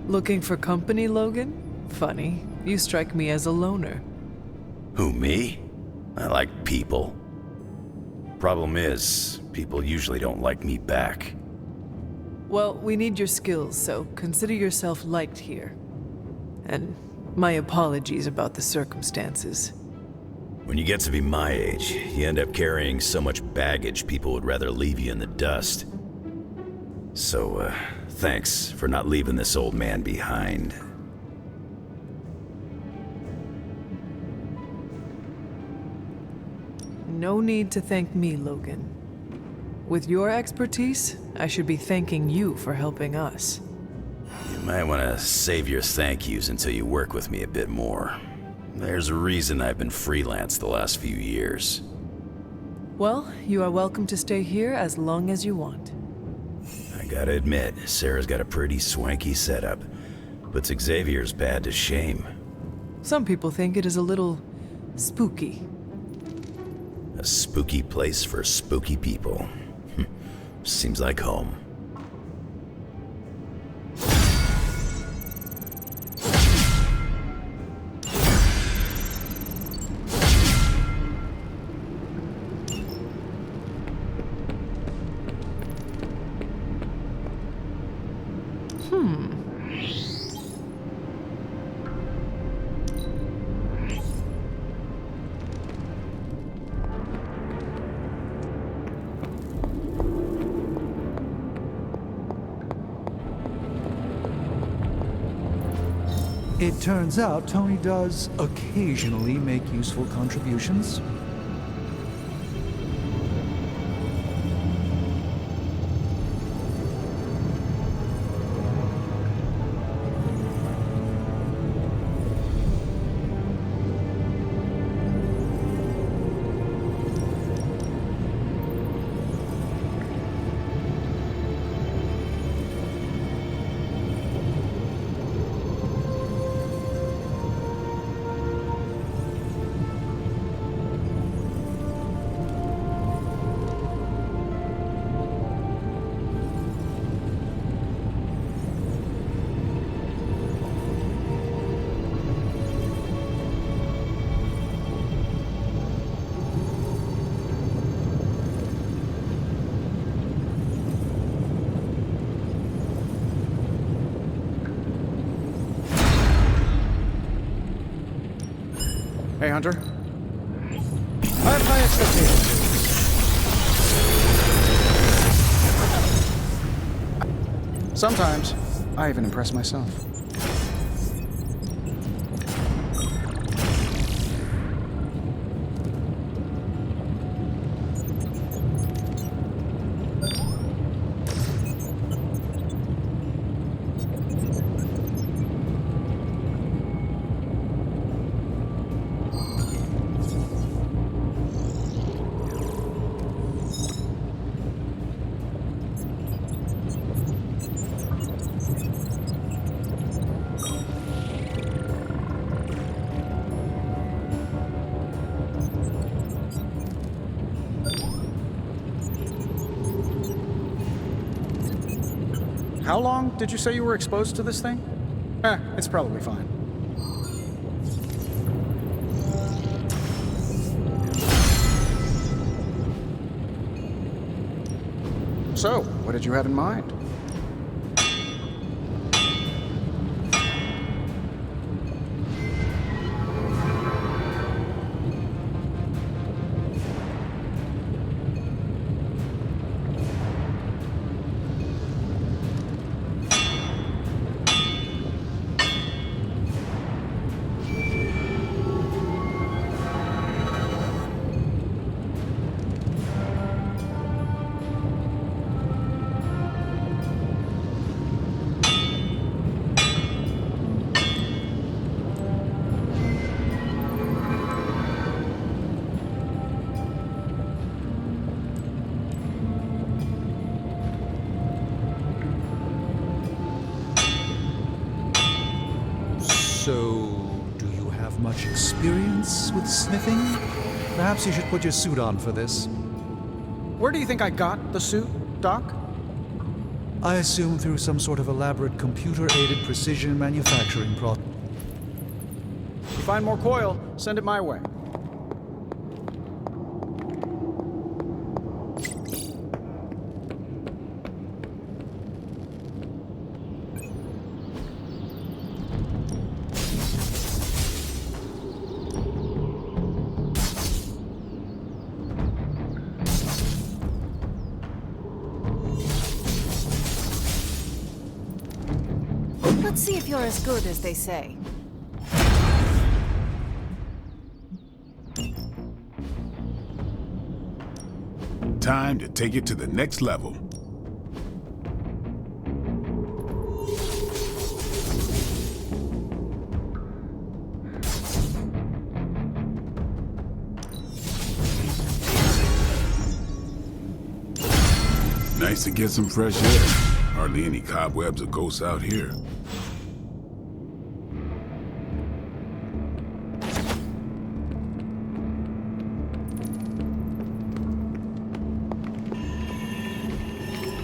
Looking for company, Logan? Funny. You strike me as a loner. Who, me? I like people. Problem is, people usually don't like me back. Well, we need your skills, so consider yourself liked here. And my apologies about the circumstances. When you get to be my age, you end up carrying so much baggage people would rather leave you in the dust. So, thanks for not leaving this old man behind. No need to thank me, Logan. With your expertise, I should be thanking you for helping us. You might want to save your thank yous until you work with me a bit more. There's a reason I've been freelance the last few years. Well, you are welcome to stay here as long as you want. I gotta admit, Sarah's got a pretty swanky setup. Puts Xavier's bad to shame. Some people think it is a little spooky. A spooky place for spooky people. Seems like home. It turns out Tony does occasionally make useful contributions. Hey, Hunter. I have high expectations. Sometimes, I even impress myself. How long did you say you were exposed to this thing? It's probably fine. So, what did you have in mind? So, do you have much experience with smithing? Perhaps you should put your suit on for this. Where do you think I got the suit, Doc? I assume through some sort of elaborate computer-aided precision manufacturing process. If you find more coil, send it my way. Let's see if you're as good as they say. Time to take it to the next level. Nice to get some fresh air. Hardly any cobwebs or ghosts out here.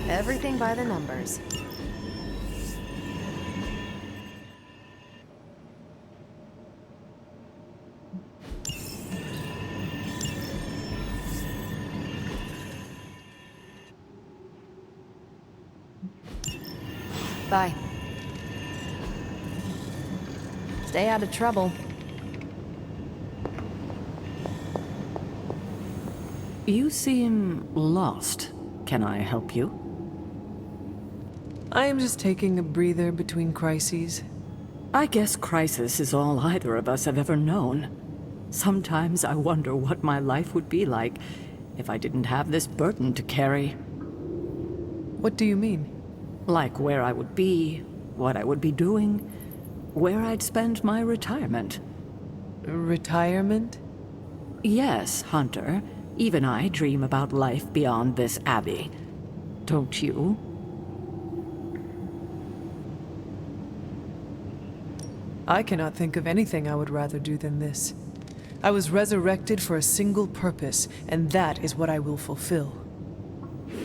Everything by the numbers. Bye. Stay out of trouble. You seem lost. Can I help you? I am just taking a breather between crises. I guess crisis is all either of us have ever known. Sometimes I wonder what my life would be like if I didn't have this burden to carry. What do you mean? Like where I would be, what I would be doing, where I'd spend my retirement. Retirement? Yes, Hunter. Even I dream about life beyond this abbey. Don't you? I cannot think of anything I would rather do than this. I was resurrected for a single purpose, and that is what I will fulfill.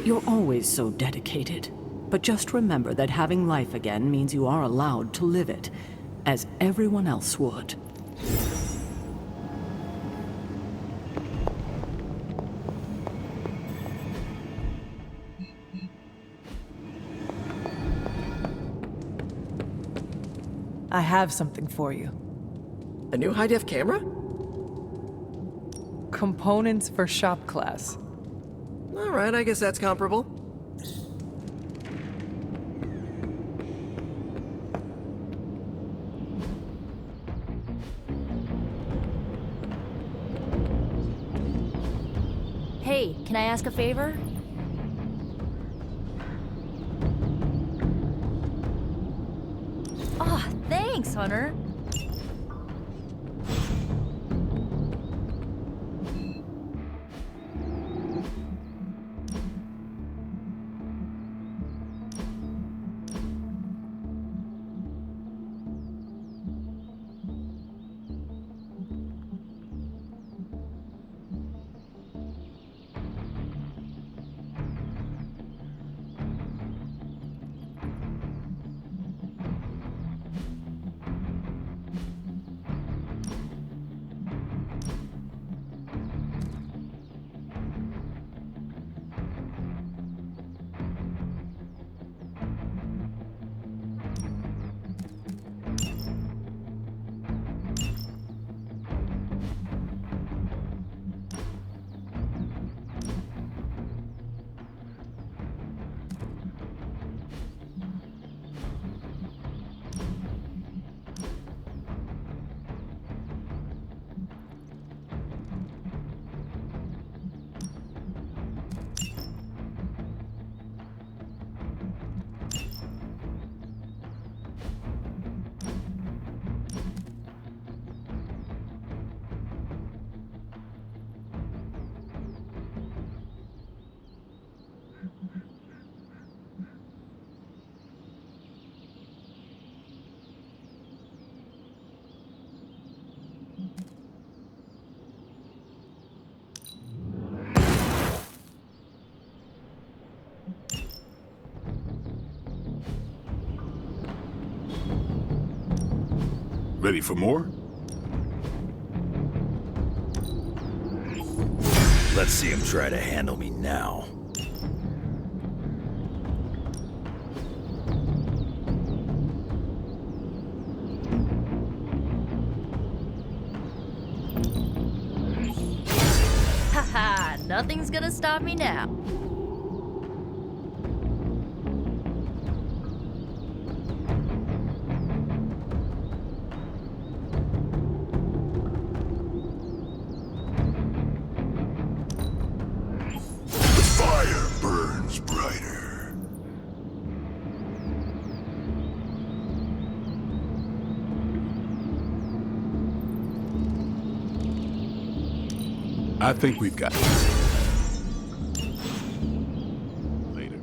You're always so dedicated. But just remember that having life again means you are allowed to live it, as everyone else would. I have something for you. A new high-def camera? Components for shop class. All right, I guess that's comparable. Hey, can I ask a favor? Aw, thanks, Hunter. Ready for more? Let's see him try to handle me now. Haha, nothing's gonna stop me now. The fire burns brighter. I think we've got later.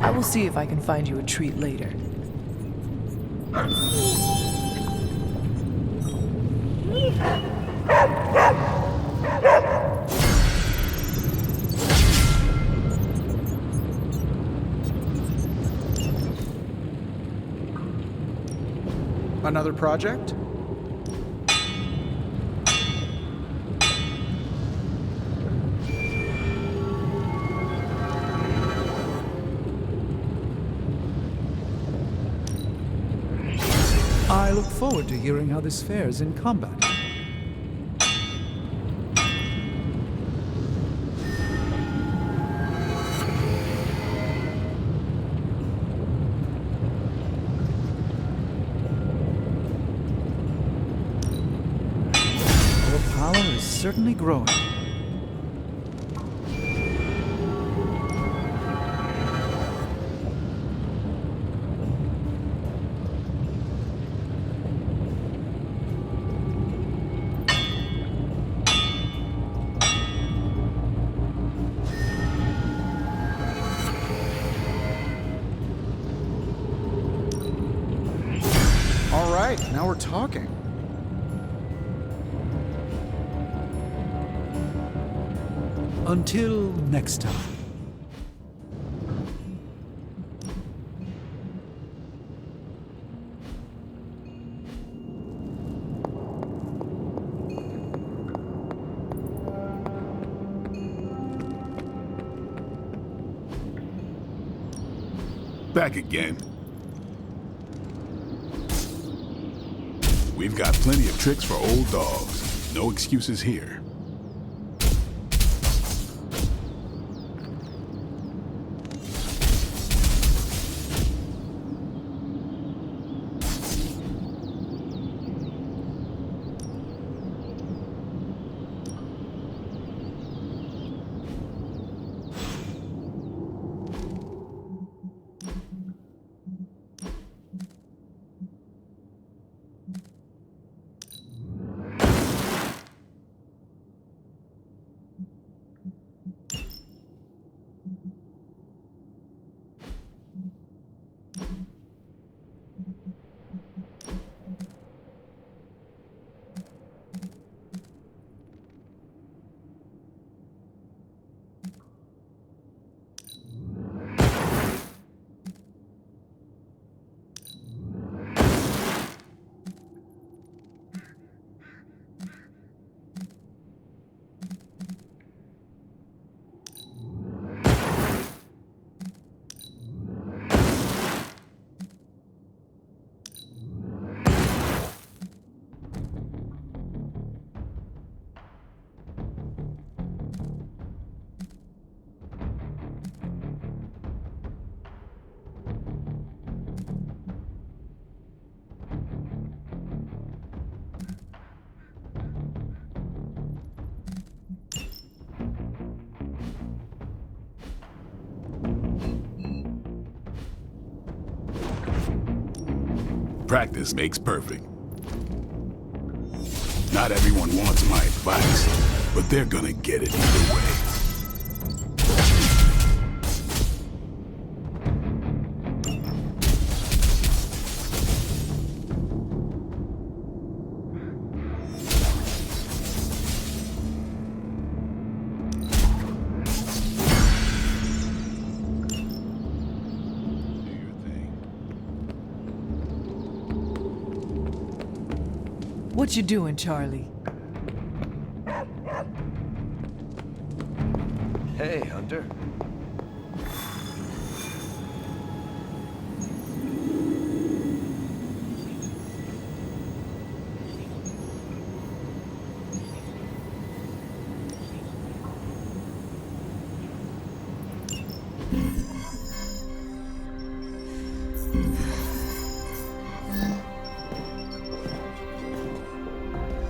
I will see if I can find you a treat later. Another project? I look forward to hearing how this fares in combat. Our power is certainly growing. All right, now we're talking. Until next time. Back again. We've got plenty of tricks for old dogs. No excuses here. Practice makes perfect. Not everyone wants my advice, but they're gonna get it either way. What you doing, Charlie? Hey, Hunter.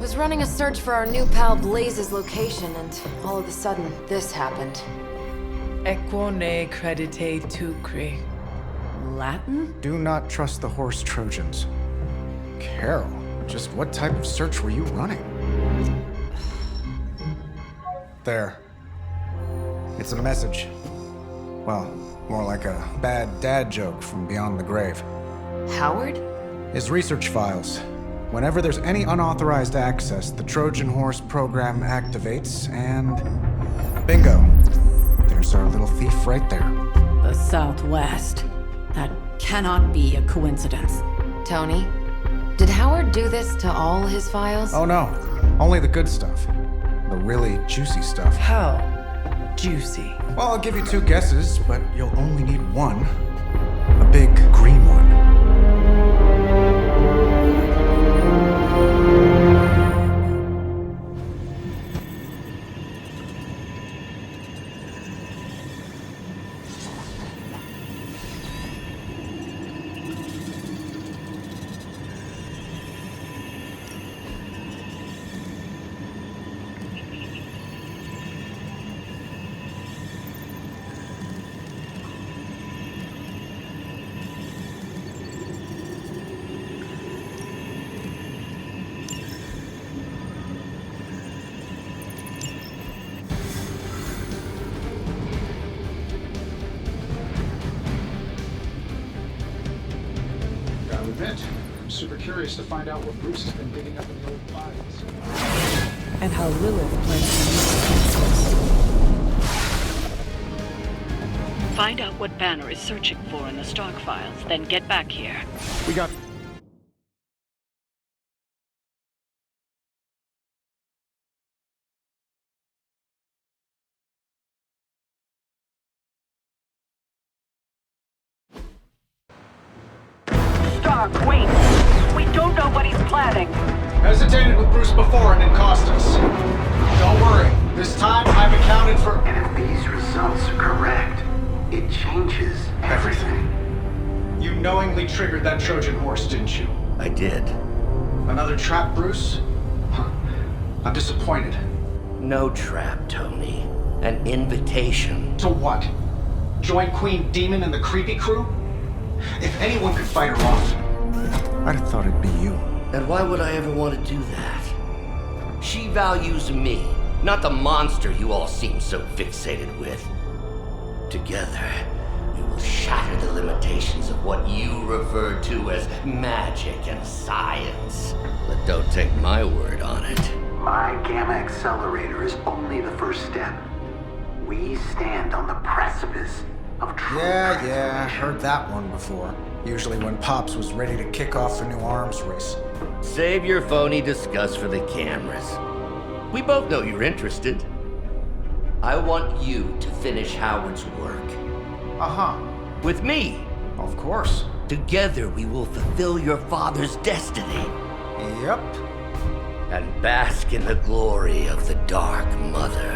Was running a search for our new pal Blaze's location, and all of a sudden, this happened. Equone credite tucre. Latin? Do not trust the horse Trojans. Carol, just what type of search were you running? There. It's a message. Well, more like a bad dad joke from beyond the grave. Howard? His research files. Whenever there's any unauthorized access, the Trojan Horse program activates, and bingo. There's our little thief right there. The Southwest. That cannot be a coincidence. Tony? Did Howard do this to all his files? Oh no, only the good stuff. The really juicy stuff. How juicy. Well, I'll give you two guesses, but you'll only need one. A big green one. I'm super curious to find out what Bruce has been digging up in the old files. And how Lilith plans to use the Find out what Banner is searching for in the Stark files, then get back here. We got... Stark, wait! We don't know what he's planning. Hesitated with Bruce before and it cost us. Don't worry. This time I've accounted for... And if these results are correct, it changes everything. You knowingly triggered that Trojan horse, didn't you? I did. Another trap, Bruce? Huh. I'm disappointed. No trap, Tony. An invitation. To what? Join Queen Demon and the Creepy Crew? If anyone could fight her off, I'd have thought it'd be you. And why would I ever want to do that? She values me, not the monster you all seem so fixated with. Together, we will shatter the limitations of what you refer to as magic and science. But don't take my word on it. My Gamma Accelerator is only the first step. We stand on the precipice of true Yeah, heard that one before. Usually when Pops was ready to kick off a new arms race. Save your phony disgust for the cameras. We both know you're interested. I want you to finish Howard's work. Uh-huh. With me. Of course. Together we will fulfill your father's destiny. Yep. And bask in the glory of the Dark Mother.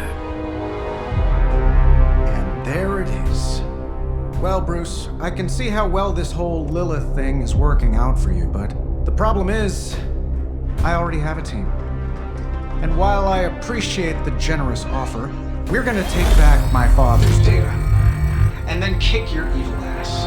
And there it is. Well, Bruce, I can see how well this whole Lilith thing is working out for you, but the problem is, I already have a team. And while I appreciate the generous offer, we're gonna take back my father's data, and then kick your evil ass.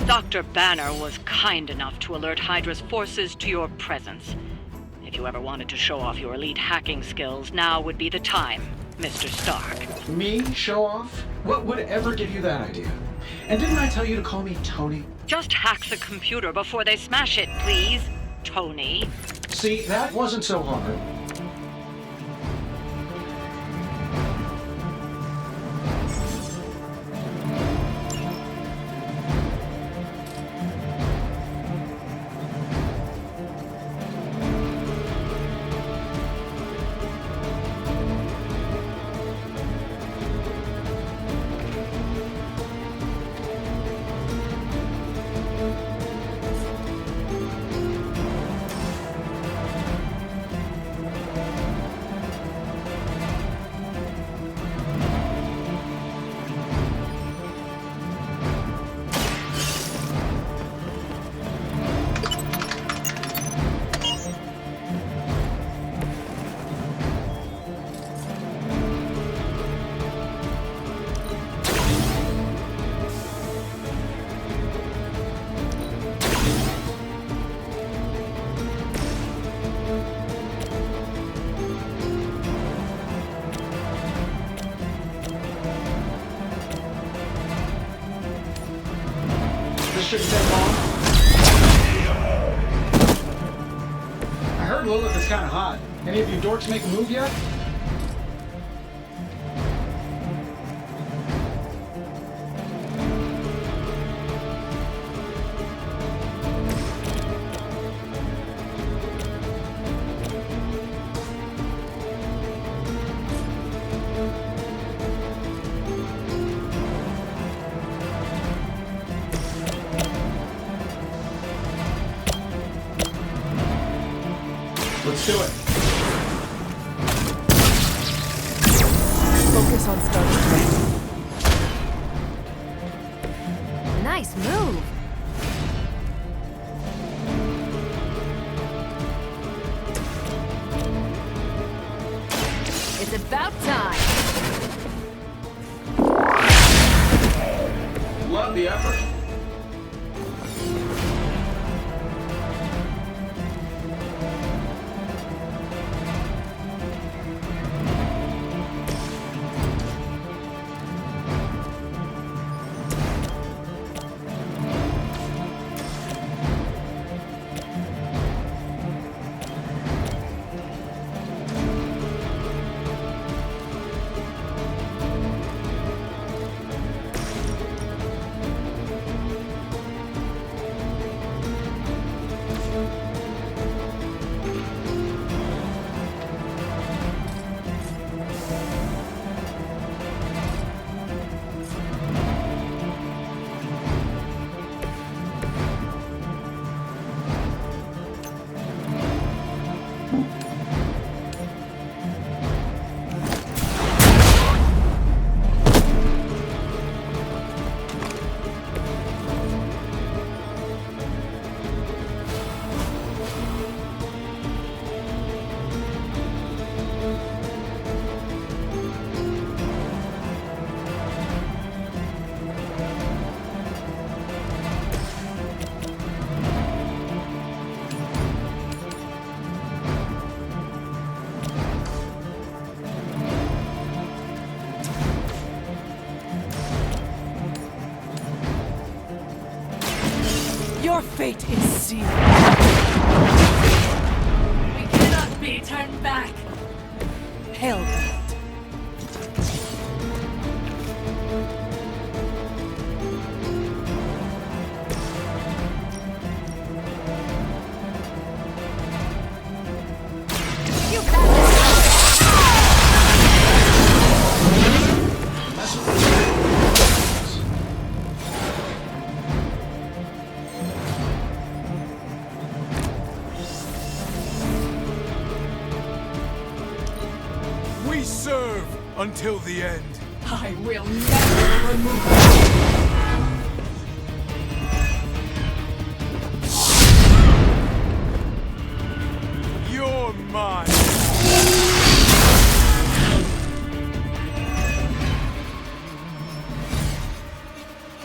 Dr. Banner was kind enough to alert Hydra's forces to your presence. If you ever wanted to show off your elite hacking skills, now would be the time, Mr. Stark. Me? Show off? What would ever give you that idea? And didn't I tell you to call me Tony? Just hack the computer before they smash it, please, Tony. See, that wasn't so hard. Shouldn't take long. I heard Lilith is kind of hot. Any of you dorks make a move yet? Let's do it. Focus on starting. Nice move. It's about time. Love the effort. Your fate is sealed. We cannot be turned back. Hell. We serve until the end. I will never remove you. You're mine.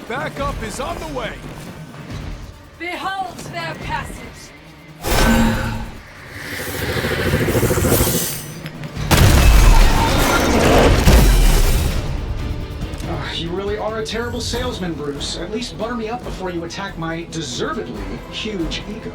Backup is on the way. Behold their passage! You really are a terrible salesman, Bruce. At least butter me up before you attack my deservedly huge ego.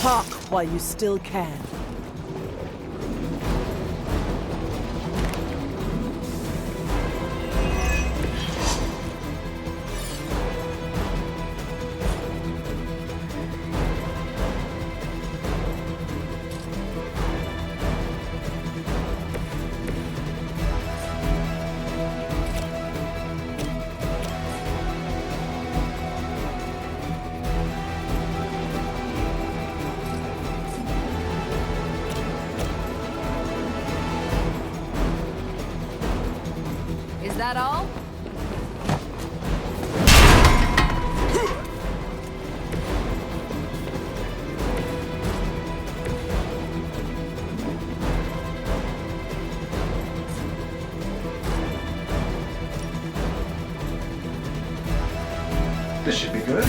Talk while you still can. Is that all? This should be good.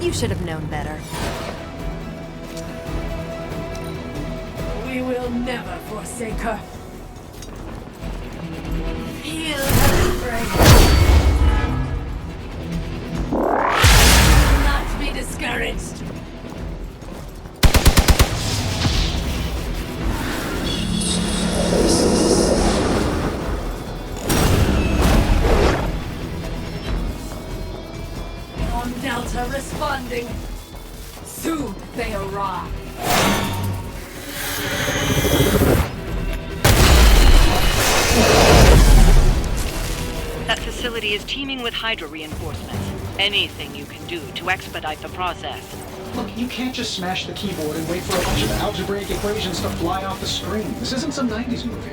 You should have known better. We will never forsake her. Heal her strength. Not be discouraged. On Delta responding. Soon they arrive. That facility is teeming with Hydra reinforcements. Anything you can do to expedite the process. Look, you can't just smash the keyboard and wait for a bunch of algebraic equations to fly off the screen. This isn't some 90s movie.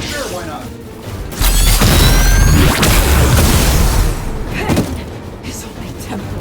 Sure, why not? Pain is only temporary.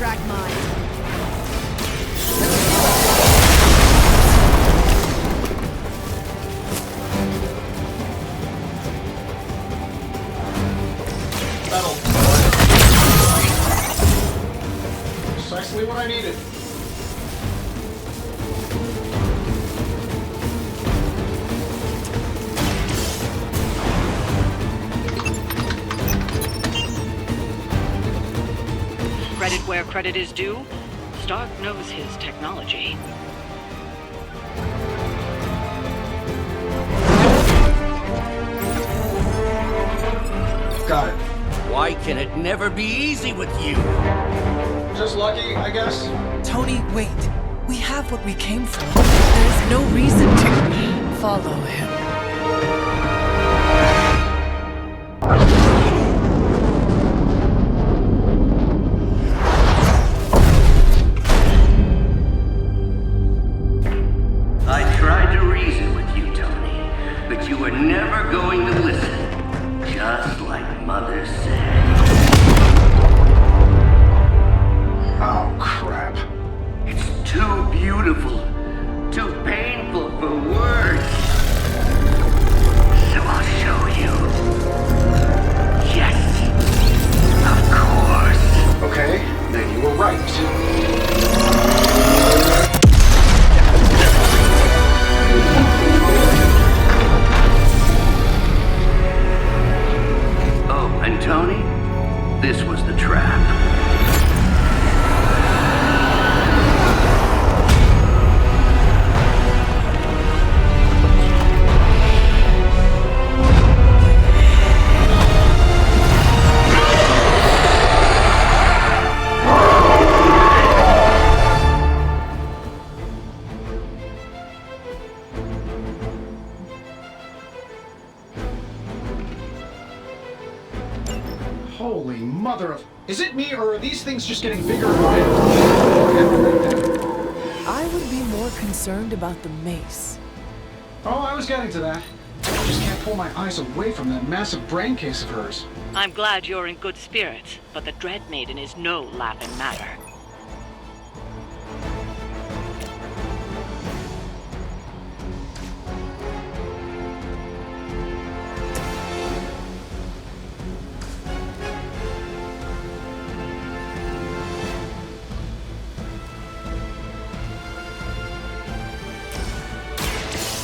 track mine. Precisely what I needed. Credit where credit is due, Stark knows his technology. Got it. Why can it never be easy with you? Just lucky, I guess. Tony, wait. We have what we came for. There's no reason to follow him. I tried to reason with you, Tony, but you were never going to listen. Just like Mother said. Oh, crap. It's too beautiful, too painful for words. So I'll show you. Yes, of course. Okay, then you were right. Oh, and Tony, this was the trap. Holy mother of... Is it me, or are these things just getting bigger and bigger? I would be more concerned about the mace. Oh, I was getting to that. I just can't pull my eyes away from that massive brain case of hers. I'm glad you're in good spirits, but the Dread Maiden is no laughing matter.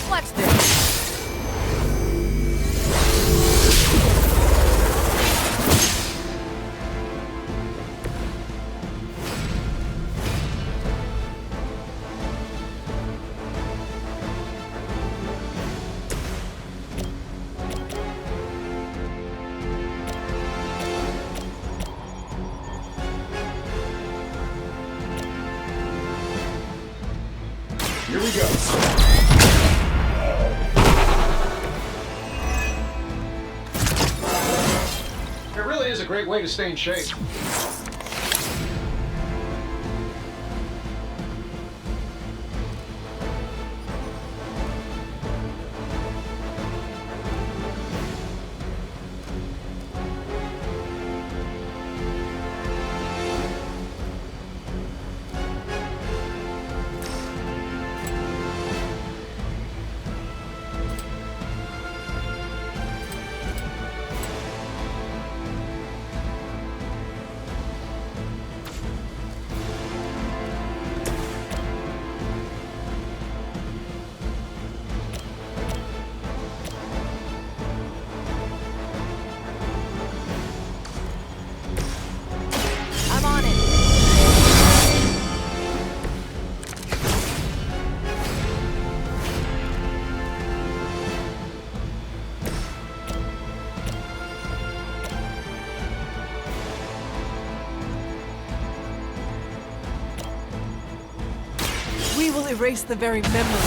What's this? Here we go. It really is a great way to stay in shape. I'm on it. We will erase the very memory.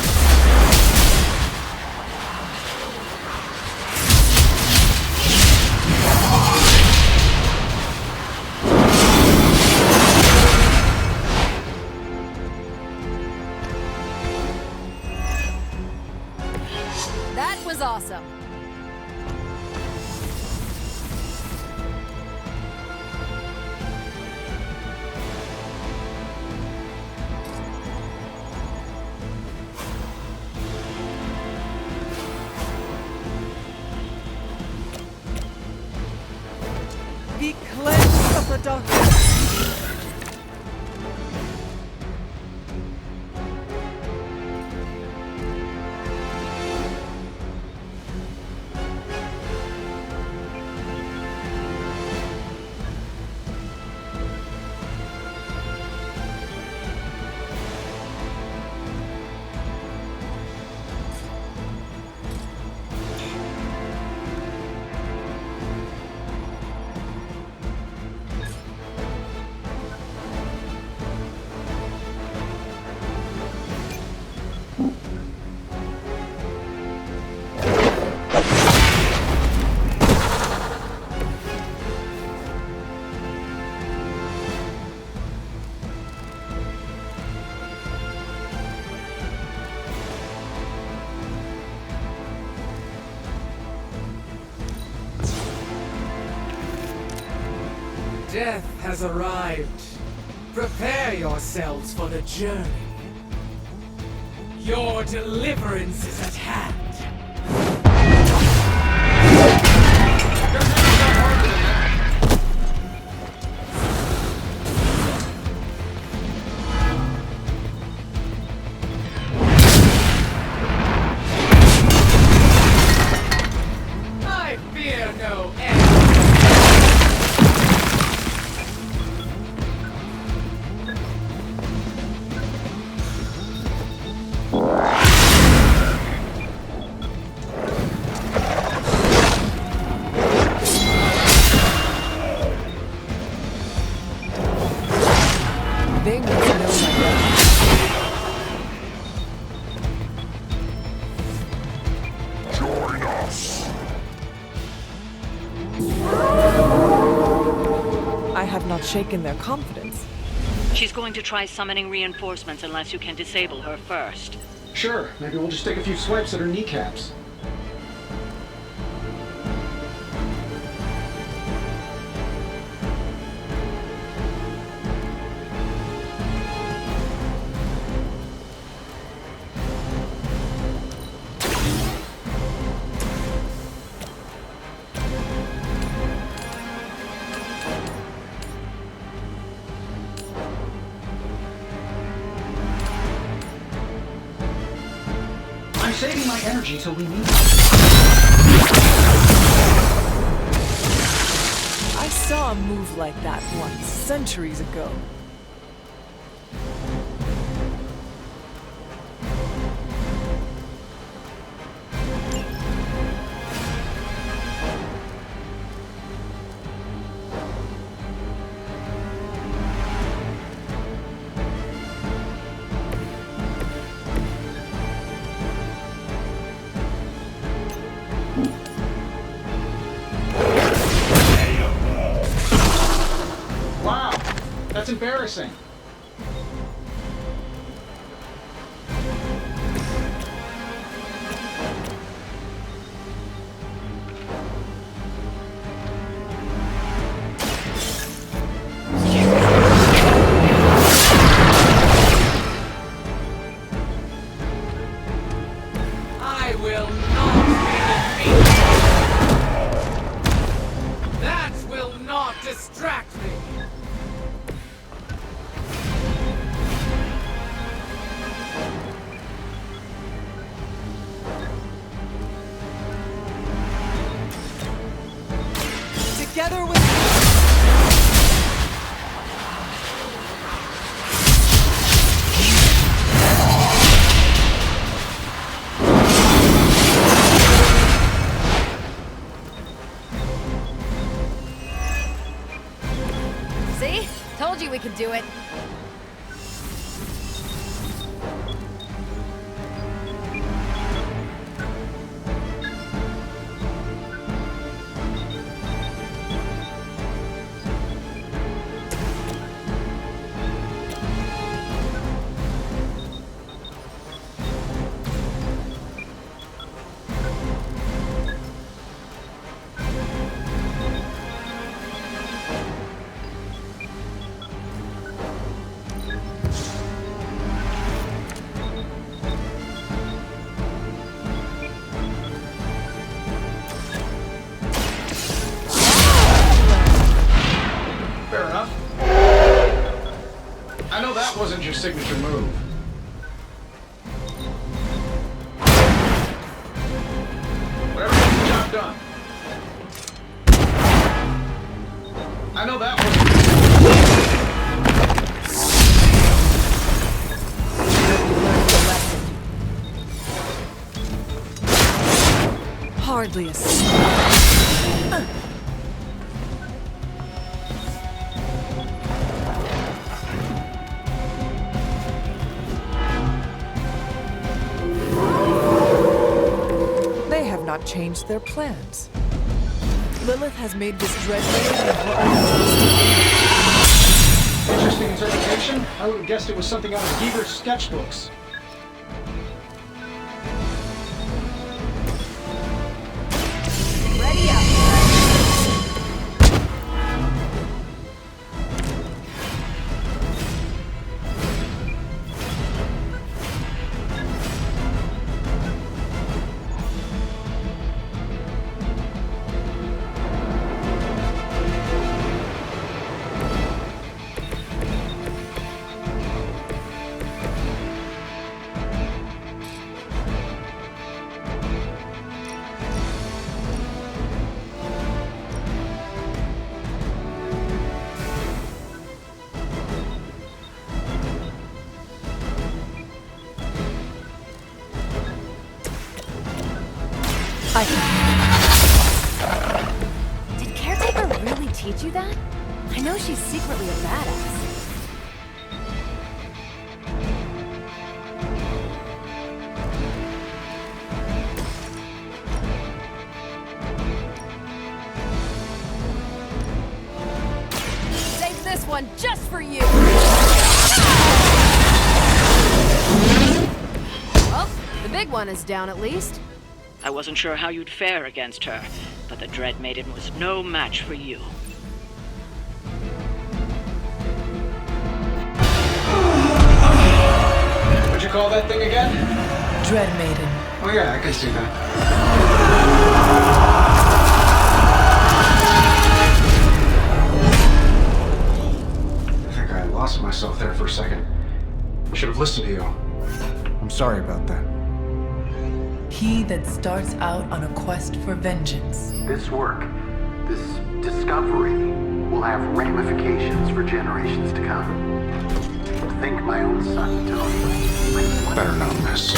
That was awesome. the doctor. Death has arrived. Prepare yourselves for the journey. Your deliverance is at hand. I fear no end. They must know my name. Join us. I have not shaken their confidence. She's going to try summoning reinforcements unless you can disable her first. Sure, maybe we'll just take a few swipes at her kneecaps. I'm saving my energy till we meet. I saw a move like that once, centuries ago. Wow, that's embarrassing. I will not be defeated. That will not distract me. Together with See? Told you we could do it. I know that wasn't your signature move. Whatever gets the job done. I know that wasn't your Hardly a They have not changed their plans. Lilith has made this dread maiden interesting interpretation. I would have guessed it was something out of Giger's sketchbooks. Ready up. Did Caretaker really teach you that? I know she's secretly a badass. Save this one just for you! Well, the big one is down at least. I wasn't sure how you'd fare against her, but the Dread Maiden was no match for you. What'd you call that thing again? Dread Maiden. Oh yeah, I can see that. I think I lost myself there for a second. I should have listened to you. I'm sorry about that. He that starts out on a quest for vengeance. This work, this discovery, will have ramifications for generations to come. Think my own son, Tony. Better not miss.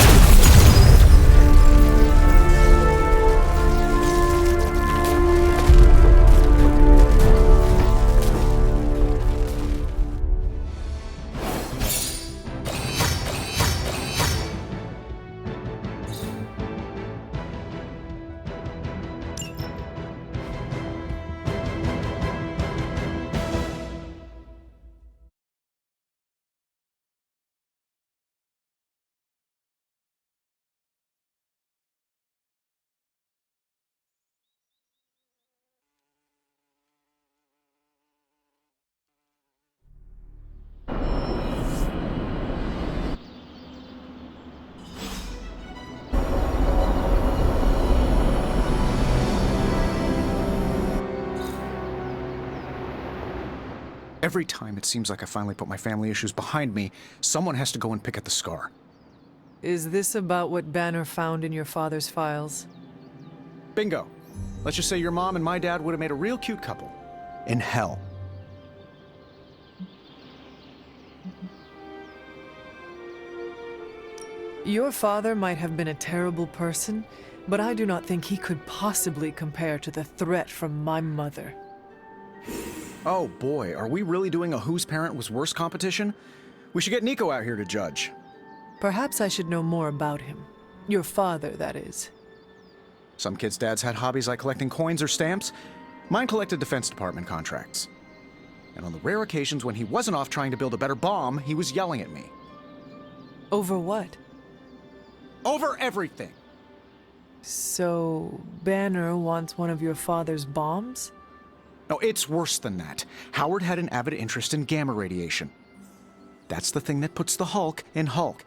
Every time it seems like I finally put my family issues behind me, someone has to go and pick at the scar. Is this about what Banner found in your father's files? Bingo. Let's just say your mom and my dad would have made a real cute couple. In hell. Your father might have been a terrible person, but I do not think he could possibly compare to the threat from my mother. Oh boy, are we really doing a whose parent was worse competition? We should get Nico out here to judge. Perhaps I should know more about him. Your father, that is. Some kids' dads had hobbies like collecting coins or stamps. Mine collected Defense Department contracts. And on the rare occasions when he wasn't off trying to build a better bomb, he was yelling at me. Over what? Over everything! So, Banner wants one of your father's bombs? No, it's worse than that. Howard had an avid interest in gamma radiation. That's the thing that puts the Hulk in Hulk.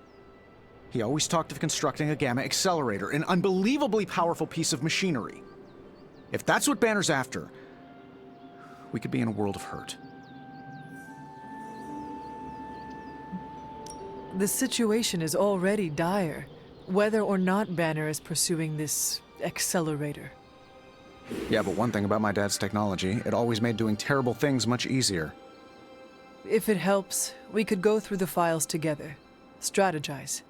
He always talked of constructing a gamma accelerator, an unbelievably powerful piece of machinery. If that's what Banner's after, we could be in a world of hurt. The situation is already dire, whether or not Banner is pursuing this accelerator. Yeah, but one thing about my dad's technology, it always made doing terrible things much easier. If it helps, we could go through the files together. Strategize.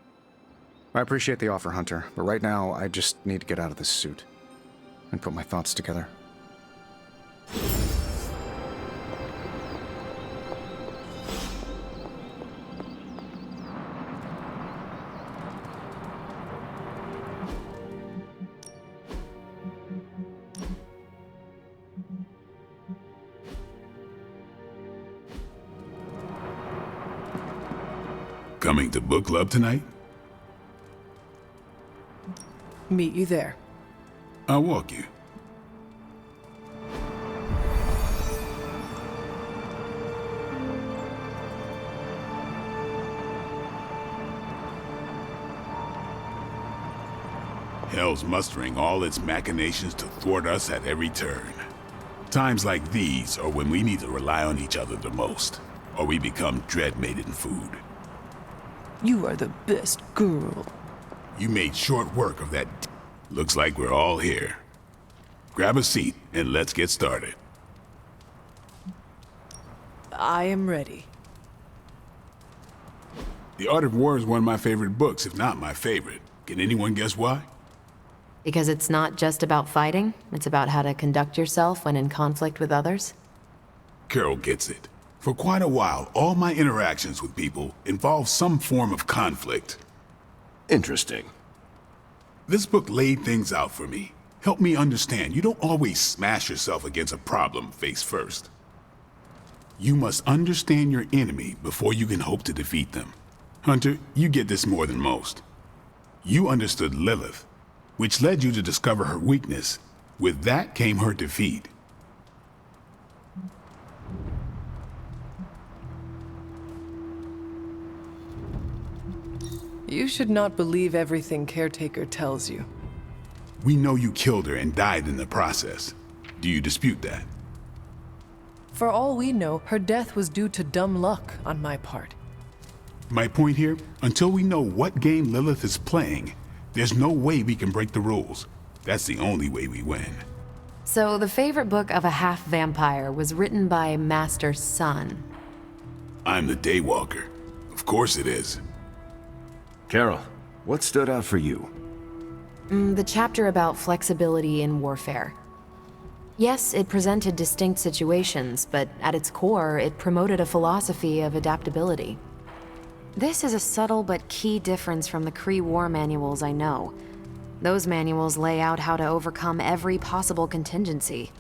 I appreciate the offer, Hunter, but right now, I just need to get out of this suit and put my thoughts together. Coming to book club tonight? Meet you there. I'll walk you. Hell's mustering all its machinations to thwart us at every turn. Times like these are when we need to rely on each other the most, or we become dread-maiden food. You are the best girl. You made short work of that. Looks like we're all here. Grab a seat and let's get started. I am ready. The Art of War is one of my favorite books, if not my favorite. Can anyone guess why? Because it's not just about fighting, it's about how to conduct yourself when in conflict with others? Carol gets it. For quite a while, all my interactions with people involve some form of conflict. Interesting. This book laid things out for me. Helped me understand you don't always smash yourself against a problem face first. You must understand your enemy before you can hope to defeat them. Hunter, you get this more than most. You understood Lilith, which led you to discover her weakness. With that came her defeat. You should not believe everything Caretaker tells you. We know you killed her and died in the process. Do you dispute that? For all we know, her death was due to dumb luck on my part. My point here, until we know what game Lilith is playing, there's no way we can break the rules. That's the only way we win. So the favorite book of a half-vampire was written by Master's son. I'm the Daywalker. Of course it is. Carol, what stood out for you? The chapter about flexibility in warfare. Yes, it presented distinct situations, but at its core, it promoted a philosophy of adaptability. This is a subtle but key difference from the Kree war manuals I know. Those manuals lay out how to overcome every possible contingency.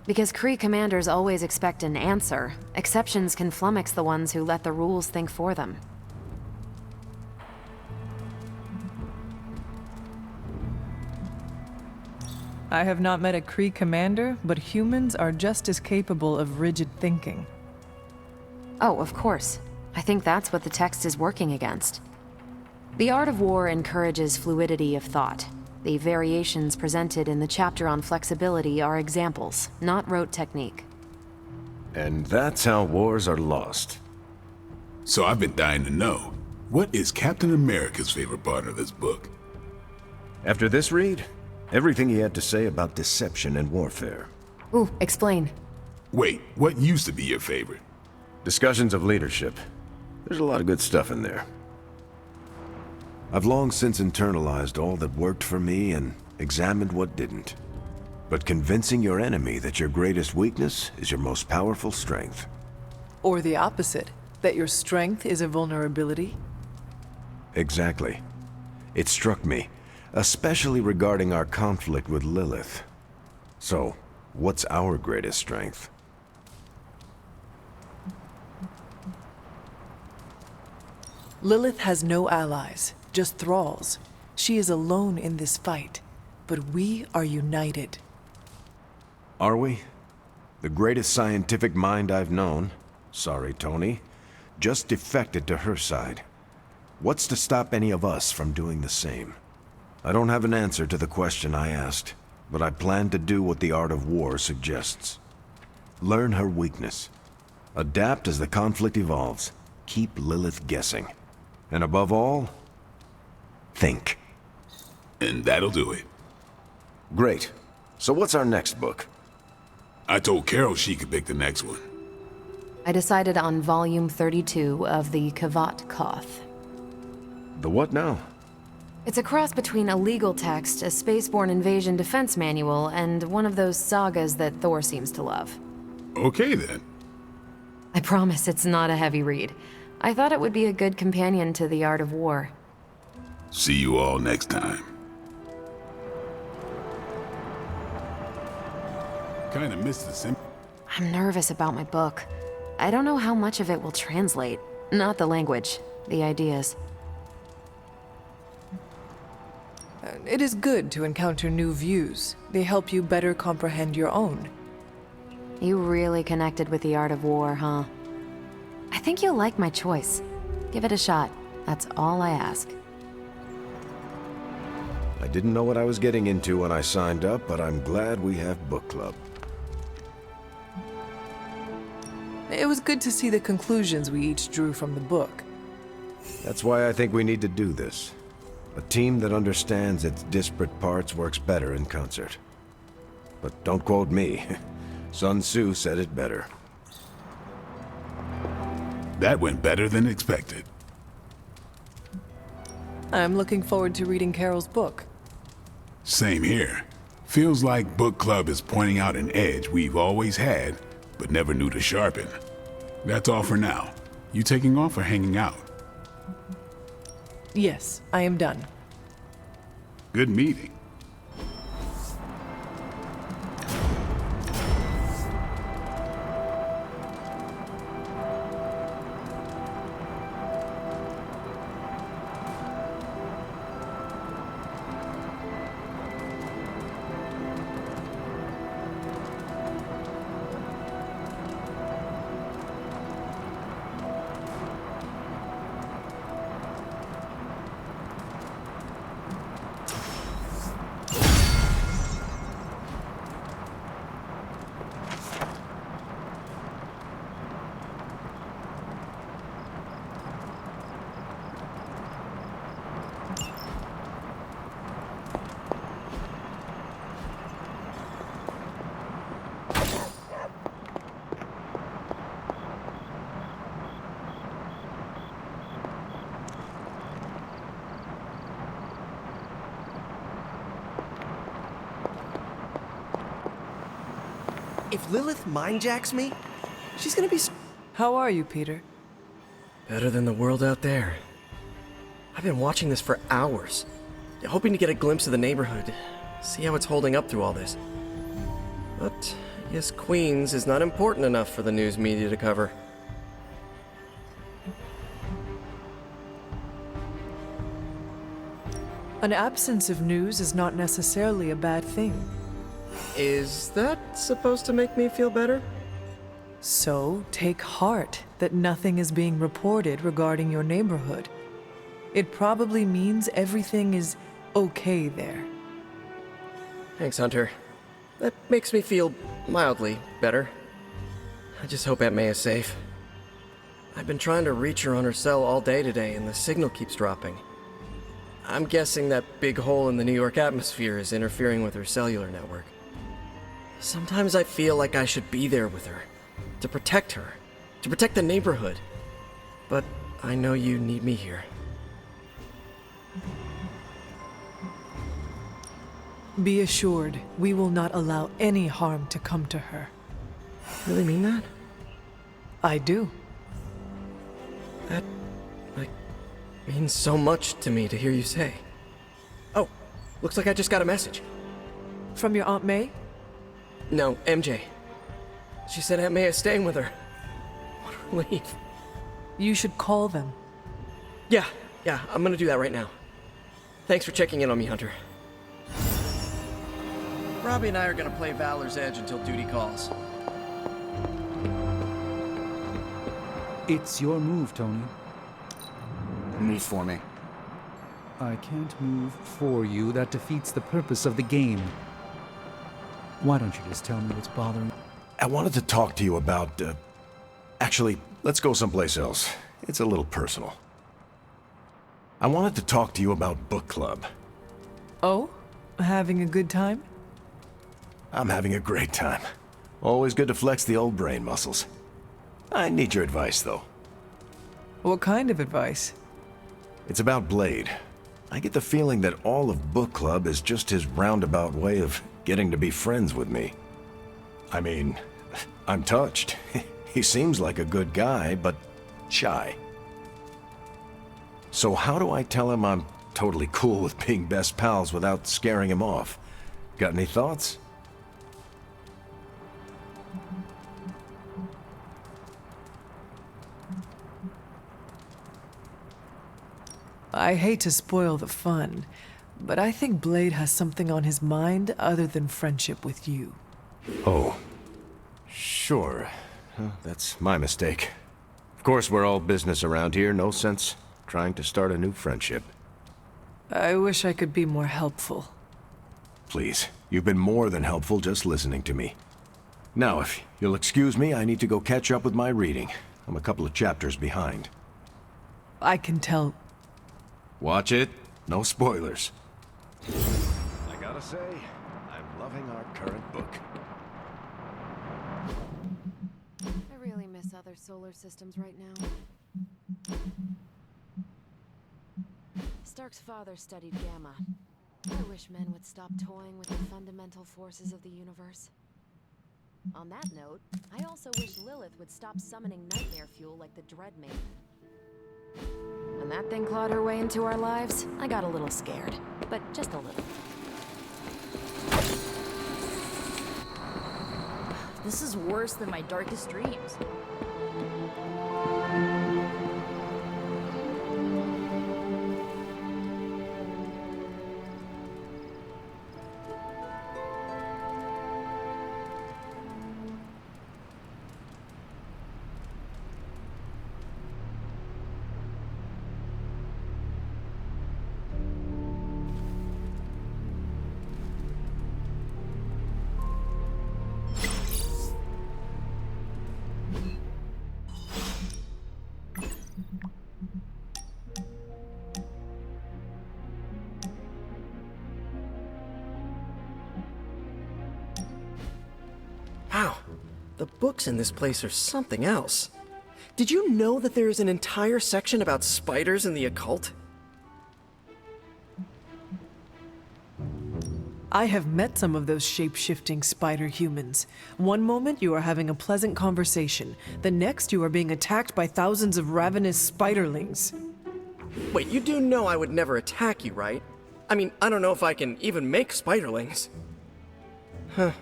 Because Kree commanders always expect an answer, exceptions can flummox the ones who let the rules think for them. I have not met a Kree commander, but humans are just as capable of rigid thinking. Oh, of course. I think that's what the text is working against. The Art of War encourages fluidity of thought. The variations presented in the chapter on flexibility are examples, not rote technique. And that's how wars are lost. So I've been dying to know, what is Captain America's favorite part of this book? After this read, everything he had to say about deception and warfare. Ooh, explain. Wait, what used to be your favorite? Discussions of leadership. There's a lot of good stuff in there. I've long since internalized all that worked for me and examined what didn't. But convincing your enemy that your greatest weakness is your most powerful strength. Or the opposite, that your strength is a vulnerability? Exactly. It struck me, especially regarding our conflict with Lilith. So, what's our greatest strength? Lilith has no allies, just thralls. She is alone in this fight, but we are united. Are we? The greatest scientific mind I've known, sorry Tony, just defected to her side. What's to stop any of us from doing the same? I don't have an answer to the question I asked, but I plan to do what the Art of War suggests. Learn her weakness. Adapt as the conflict evolves. Keep Lilith guessing. And above all, think. And that'll do it. Great. So what's our next book? I told Carol she could pick the next one. I decided on volume 32 of the Kavat Koth. The what now? It's a cross between a legal text, a spaceborne invasion defense manual, and one of those sagas that Thor seems to love. Okay then. I promise it's not a heavy read. I thought it would be a good companion to The Art of War. See you all next time. Kinda missed the sim. I'm nervous about my book. I don't know how much of it will translate. Not the language, the ideas. It is good to encounter new views. They help you better comprehend your own. You really connected with The Art of War, huh? I think you'll like my choice. Give it a shot. That's all I ask. I didn't know what I was getting into when I signed up, but I'm glad we have book club. It was good to see the conclusions we each drew from the book. That's why I think we need to do this. A team that understands its disparate parts works better in concert. But don't quote me. Sun Tzu said it better. That went better than expected. I'm looking forward to reading Carol's book. Same here. Feels like book club is pointing out an edge we've always had, but never knew to sharpen. That's all for now. You taking off or hanging out? Yes, I am done. Good meeting. If Lilith mindjacks me, she's gonna be How are you, Peter? better than the world out there. I've been watching this for hours, hoping to get a glimpse of the neighborhood, see how it's holding up through all this. But I guess Queens is not important enough for the news media to cover. An absence of news is not necessarily a bad thing. Is that supposed to make me feel better? So, take heart that nothing is being reported regarding your neighborhood. It probably means everything is okay there. Thanks, Hunter. That makes me feel mildly better. I just hope Aunt May is safe. I've been trying to reach her on her cell all day today, and the signal keeps dropping. I'm guessing that big hole in the New York atmosphere is interfering with her cellular network. Sometimes I feel like I should be there with her, to protect the neighborhood. But I know you need me here. Be assured, we will not allow any harm to come to her. Really mean that? I do. That, means so much to me to hear you say. Oh, looks like I just got a message. From your Aunt May? No, MJ. She said Aunt May is staying with her. What a relief. You should call them. Yeah, I'm gonna do that right now. Thanks for checking in on me, Hunter. Robbie and I are gonna play Valor's Edge until duty calls. It's your move, Tony. Move for me. I can't move for you. That defeats the purpose of the game. Why don't you just tell me what's bothering you? I wanted to talk to you about, actually, let's go someplace else. It's a little personal. I wanted to talk to you about book club. Oh? Having a good time? I'm having a great time. Always good to flex the old brain muscles. I need your advice, though. What kind of advice? It's about Blade. I get the feeling that all of book club is just his roundabout way of getting to be friends with me. I mean, I'm touched. He seems like a good guy, but shy. So how do I tell him I'm totally cool with being best pals without scaring him off? Got any thoughts? I hate to spoil the fun, but I think Blade has something on his mind other than friendship with you. Oh, sure. That's my mistake. Of course, we're all business around here. No sense trying to start a new friendship. I wish I could be more helpful. Please, you've been more than helpful just listening to me. Now, if you'll excuse me, I need to go catch up with my reading. I'm a couple of chapters behind. I can tell. Watch it. No spoilers. I gotta say, I'm loving our current book. I really miss other solar systems right now. Stark's father studied gamma. I wish men would stop toying with the fundamental forces of the universe. On that note, I also wish Lilith would stop summoning nightmare fuel like the Dreadmaiden. When that thing clawed her way into our lives, I got a little scared. But just a little. This is worse than my darkest dreams. Wow, the books in this place are something else. Did you know that there is an entire section about spiders and the occult? I have met some of those shape-shifting spider humans. One moment you are having a pleasant conversation, the next you are being attacked by thousands of ravenous spiderlings. Wait, you do know I would never attack you, right? I mean, I don't know if I can even make spiderlings. Huh,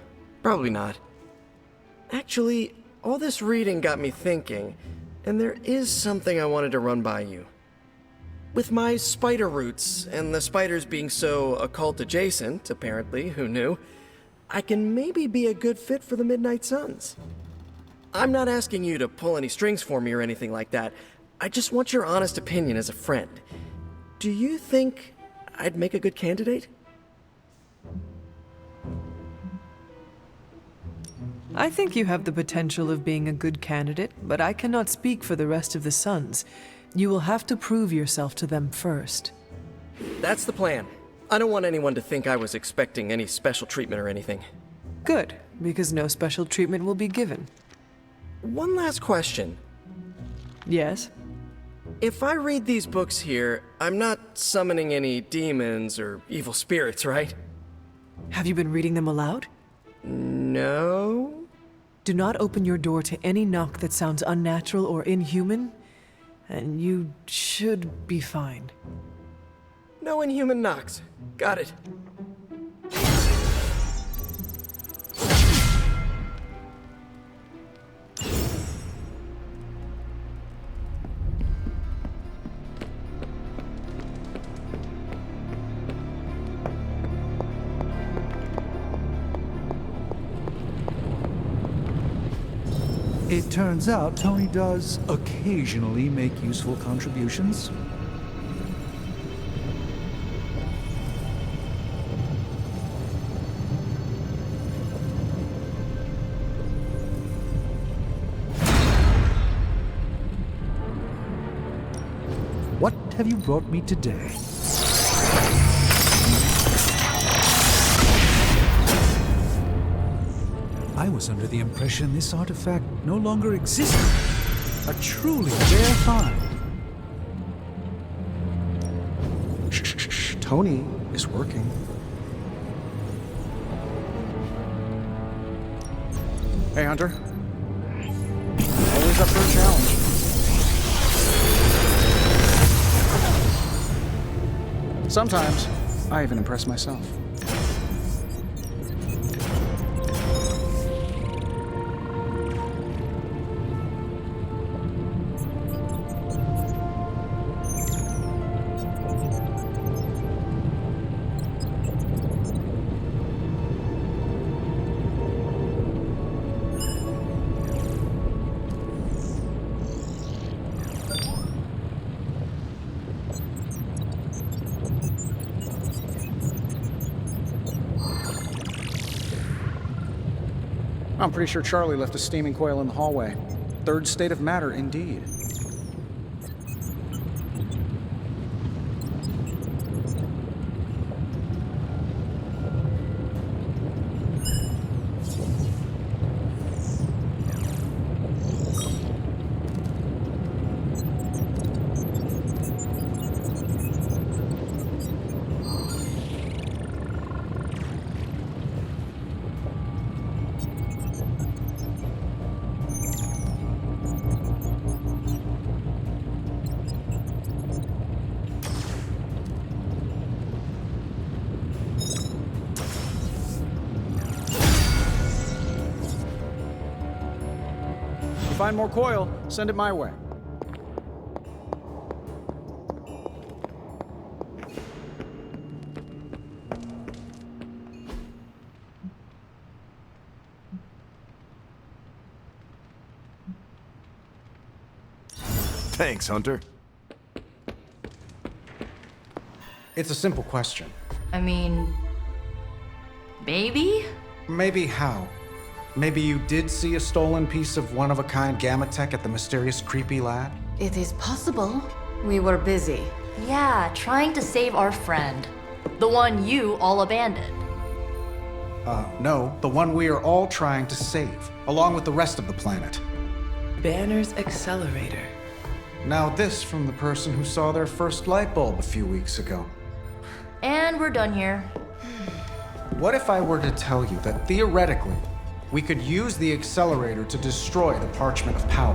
probably not. Actually, all this reading got me thinking, and there is something I wanted to run by you. With my spider roots, and the spiders being so occult adjacent, apparently, who knew, I can maybe be a good fit for the Midnight Suns. I'm not asking you to pull any strings for me or anything like that. I just want your honest opinion as a friend. Do you think I'd make a good candidate? I think you have the potential of being a good candidate, but I cannot speak for the rest of the Suns. You will have to prove yourself to them first. That's the plan. I don't want anyone to think I was expecting any special treatment or anything. Good, because no special treatment will be given. One last question. Yes? If I read these books here, I'm not summoning any demons or evil spirits, right? Have you been reading them aloud? No. Do not open your door to any knock that sounds unnatural or inhuman, and you should be fine. No inhuman knocks. Got it. It turns out Tony does occasionally make useful contributions. What have you brought me today? I was under the impression this artifact no longer existed. A truly rare find. Shh. Tony is working. Hey, Hunter. Always up for a challenge. Sometimes, I even impress myself. I'm pretty sure Charlie left a steaming coil in the hallway. Third state of matter, indeed. Find more coil, send it my way. Thanks, Hunter. It's a simple question. I mean, maybe? Maybe how? Maybe you did see a stolen piece of one-of-a-kind gamma tech at the mysterious creepy lab? It is possible. We were busy. Yeah, trying to save our friend. The one you all abandoned. No, the one we are all trying to save, along with the rest of the planet. Banner's accelerator. Now this from the person who saw their first light bulb a few weeks ago. And we're done here. What if I were to tell you that theoretically, we could use the accelerator to destroy the Parchment of Power?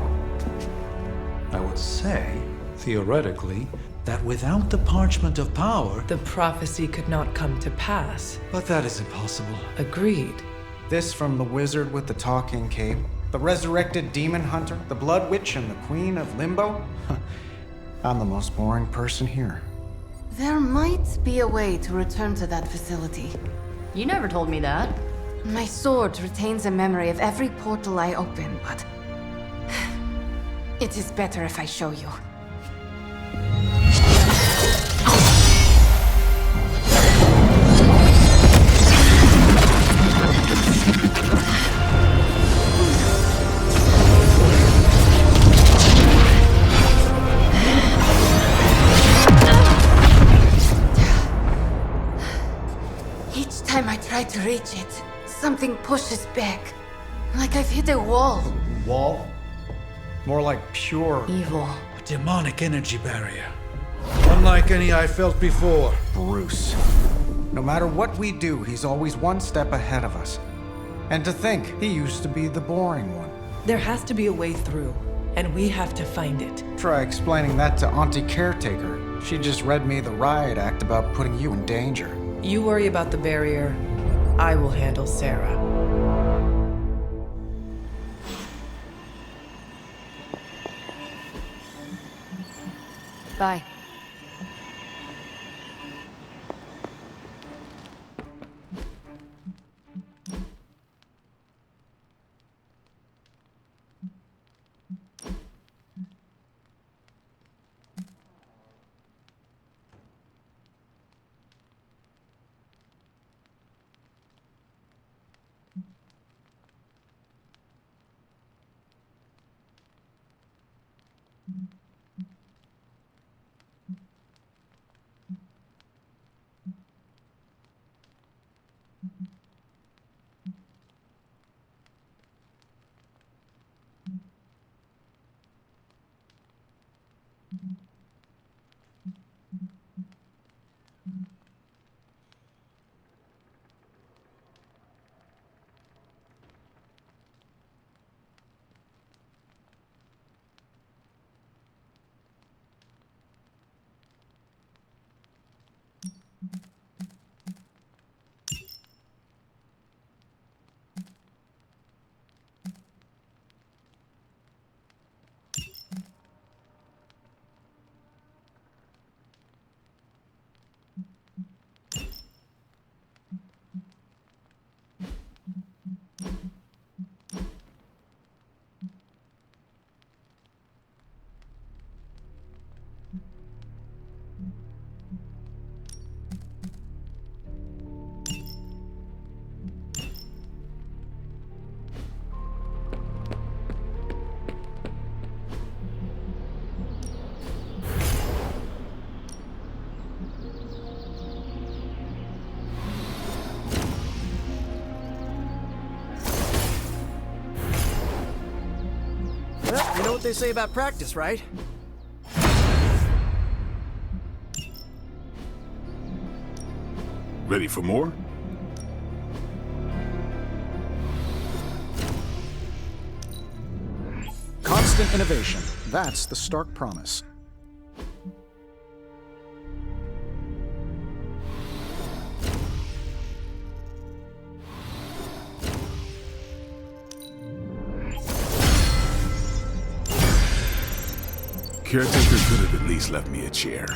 I would say, theoretically, that without the Parchment of Power... The prophecy could not come to pass. But that is impossible. Agreed. This from the wizard with the talking cape, the resurrected demon hunter, the blood witch, and the queen of limbo? I'm the most boring person here. There might be a way to return to that facility. You never told me that. My sword retains a memory of every portal I open, but... it is better if I show you. Each time I try to reach it, something pushes back. Like I've hit a wall. Wall? More like pure evil. A demonic energy barrier. Unlike any I felt before. Bruce. No matter what we do, he's always one step ahead of us. And to think, he used to be the boring one. There has to be a way through, and we have to find it. Try explaining that to Auntie Caretaker. She just read me the riot act about putting you in danger. You worry about the barrier. I will handle Sarah. Bye. they say about practice, right? Ready for more? Constant innovation. That's the Stark promise. Caretaker could have at least left me a chair.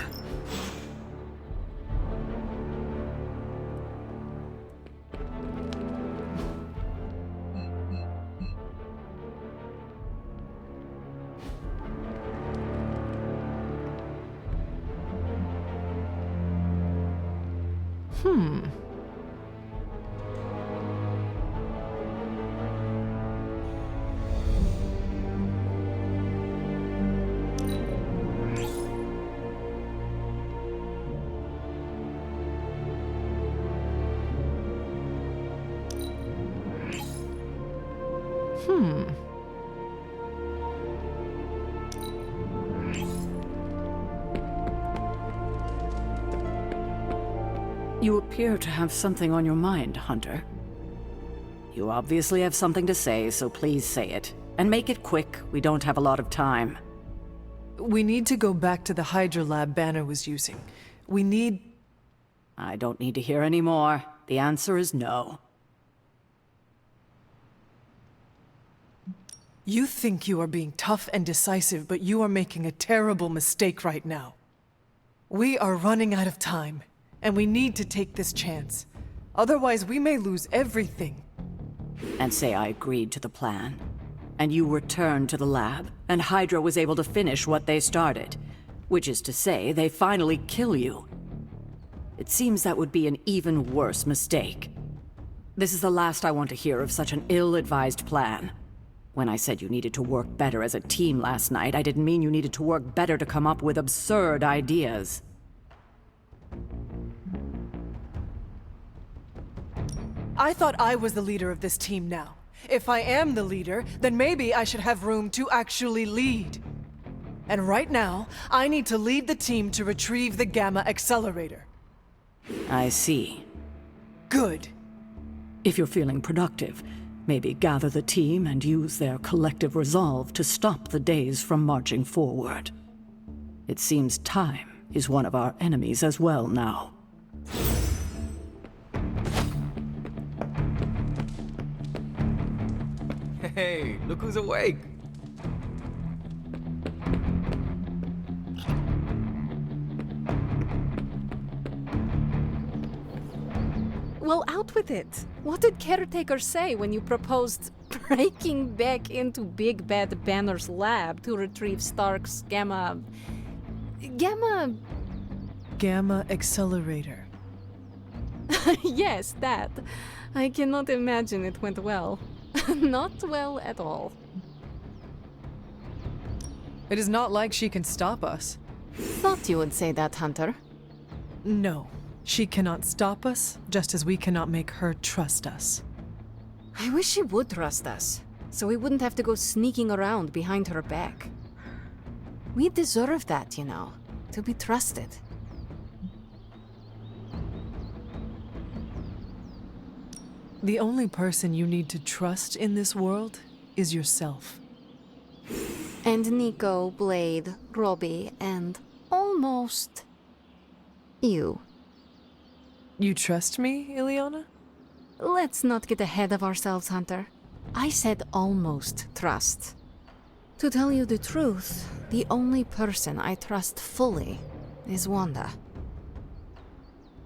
You appear to have something on your mind, Hunter. You obviously have something to say, so please say it. And make it quick, we don't have a lot of time. We need to go back to the Hydra lab Banner was using. We need... I don't need to hear any more. The answer is no. You think you are being tough and decisive, but you are making a terrible mistake right now. We are running out of time, and we need to take this chance. Otherwise, we may lose everything. And say I agreed to the plan. And you returned to the lab, and Hydra was able to finish what they started. Which is to say, they finally kill you. It seems that would be an even worse mistake. This is the last I want to hear of such an ill-advised plan. When I said you needed to work better as a team last night, I didn't mean you needed to work better to come up with absurd ideas. I thought I was the leader of this team now. If I am the leader, then maybe I should have room to actually lead. And right now, I need to lead the team to retrieve the Gamma Accelerator. I see. Good. If you're feeling productive, maybe gather the team and use their collective resolve to stop the days from marching forward. It seems time is one of our enemies as well now. Hey, look who's awake! Well, out with it. What did Caretaker say when you proposed breaking back into Big Bad Banner's lab to retrieve Stark's Gamma Accelerator. Yes, that. I cannot imagine it went well. Not well at all. It is not like she can stop us. Thought you would say that, Hunter. No. She cannot stop us, just as we cannot make her trust us. I wish she would trust us, so we wouldn't have to go sneaking around behind her back. We deserve that, you know, to be trusted. The only person you need to trust in this world is yourself. And Nico, Blade, Robbie, and almost... you. You trust me, Ileana? Let's not get ahead of ourselves, Hunter. I said almost trust. To tell you the truth, the only person I trust fully is Wanda.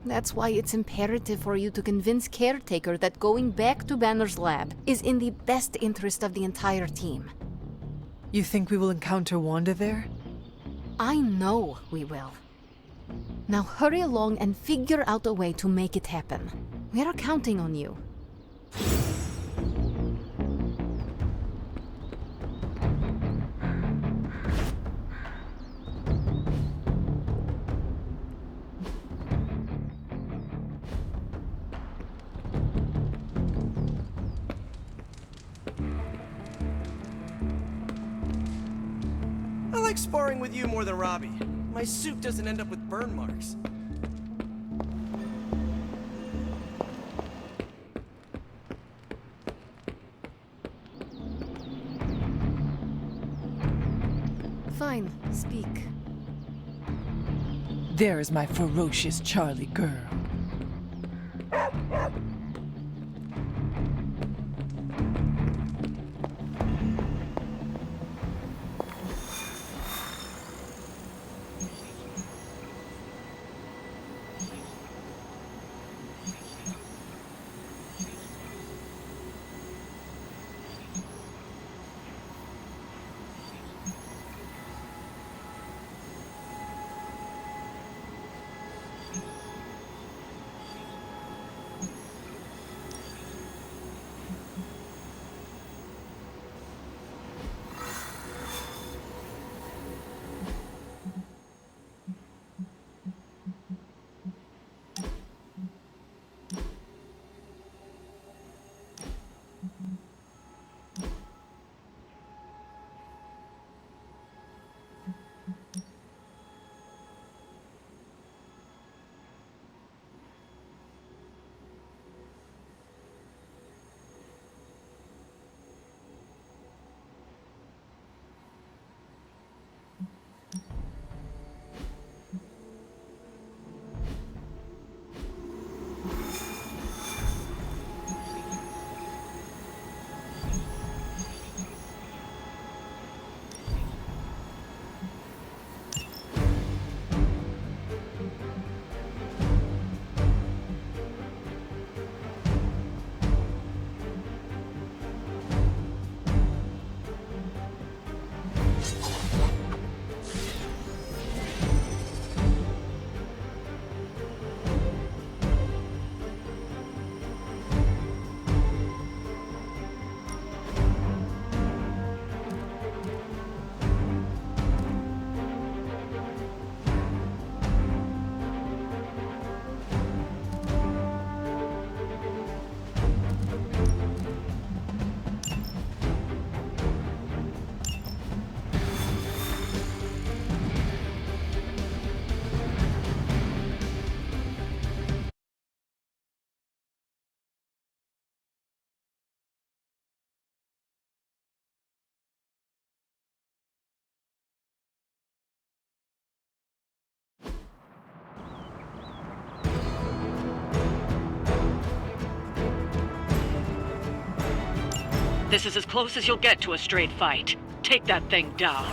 That's why it's imperative for you to convince Caretaker that going back to Banner's lab is in the best interest of the entire team. You think we will encounter Wanda there? I know we will. Now hurry along and figure out a way to make it happen. We are counting on you. like sparring with you more than Robbie. My suit doesn't end up with burn marks. Fine, speak. There is my ferocious Charlie girl. This is as close as you'll get to a straight fight. Take that thing down.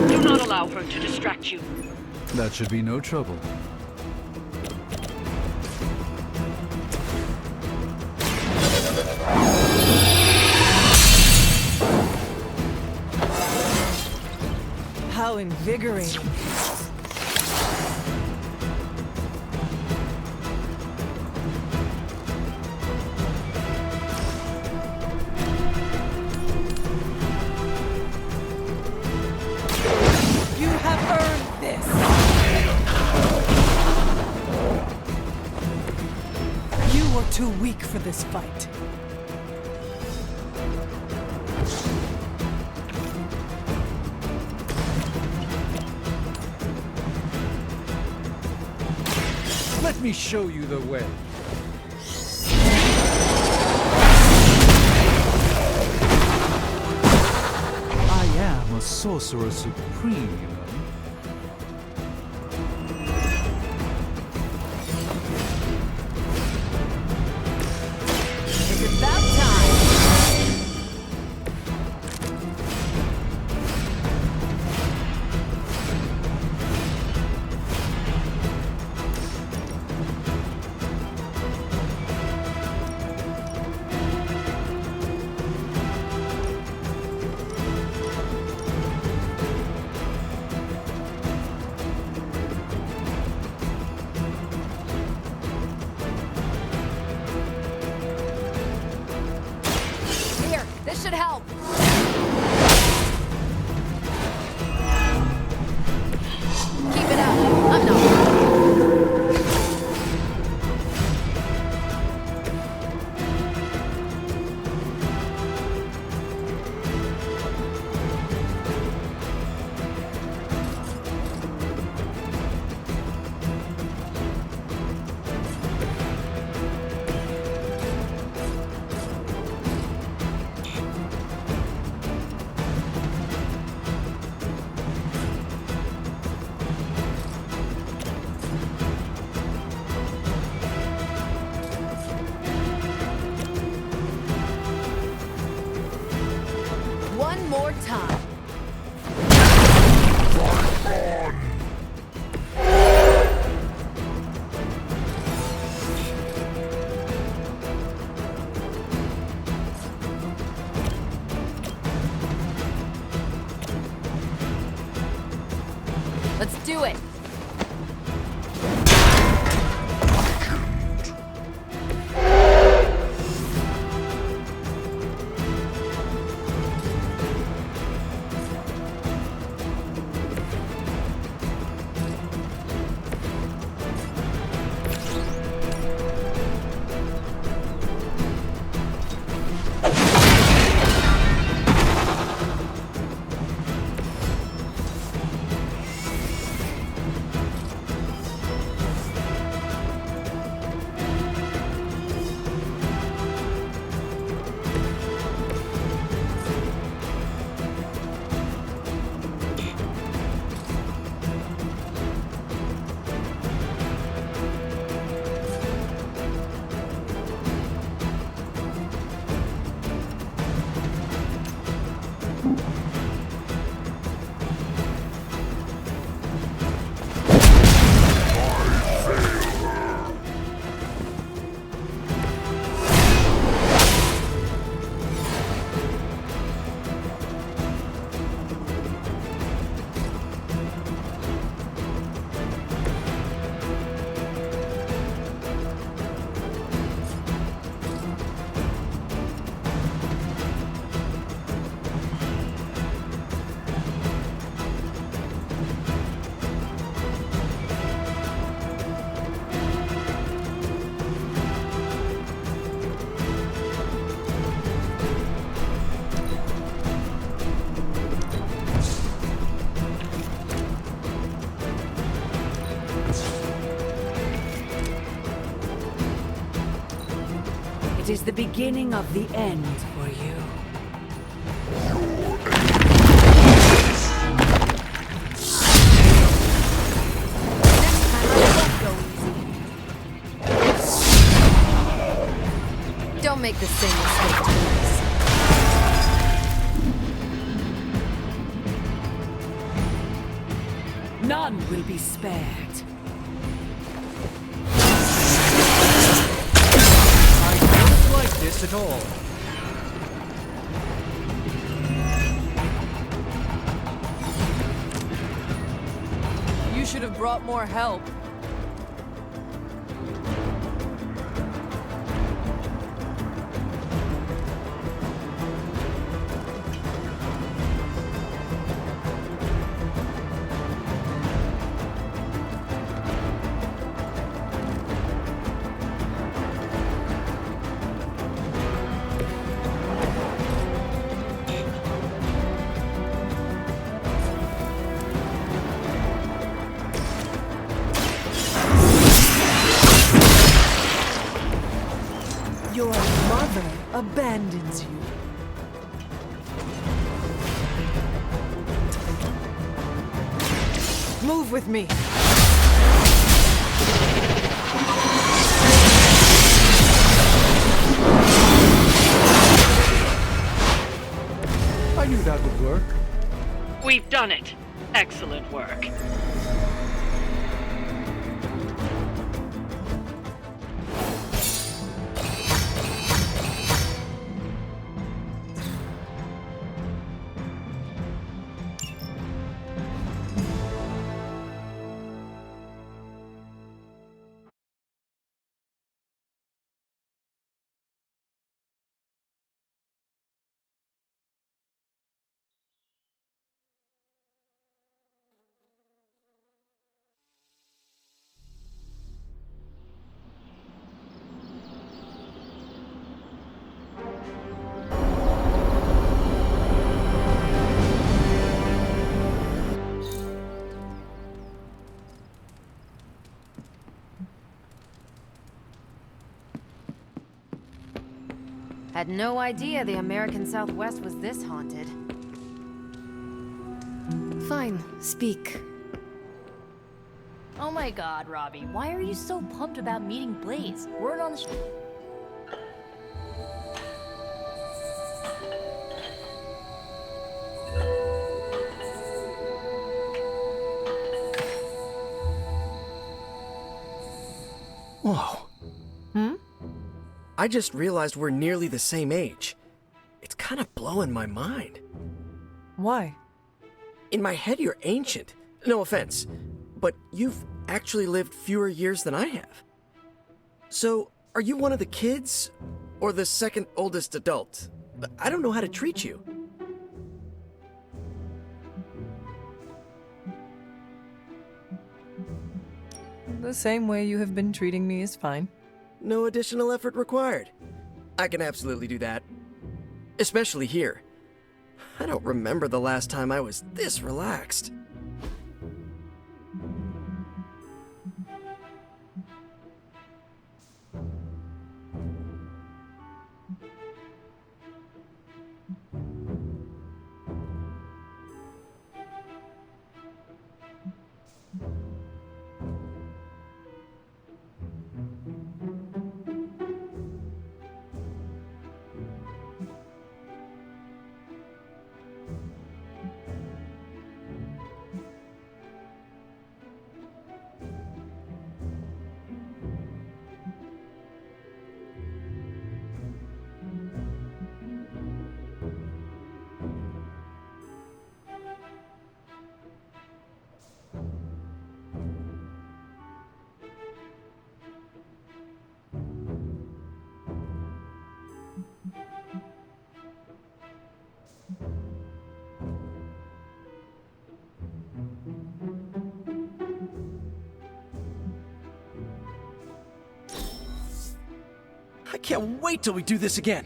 Do not allow her to distract you. That should be no trouble. How invigorating. You have earned this. You were too weak for this fight. Let me show you the way. I am a sorcerer supreme, you know. It's about time. Here, this should help. Let's do it! It is the beginning of the end for you. Don't make the same mistake twice. None will be spared. This at all. You should have brought more help. Your mother abandons you. Move with me. I knew that would work. We've done it. Excellent work. Had no idea the American Southwest was this haunted. Fine, speak. Oh my god, Robbie, why are you so pumped about meeting Blaze? Word on the street. Whoa. I just realized we're nearly the same age. It's kind of blowing my mind. Why? In my head, you're ancient, No offense, but you've actually lived fewer years than I have. So, are you one of the kids? Or the second oldest adult? I don't know how to treat you. The same way you have been treating me is fine. No additional effort required. I can absolutely do that. Especially here. I don't remember the last time I was this relaxed. I can't wait till we do this again!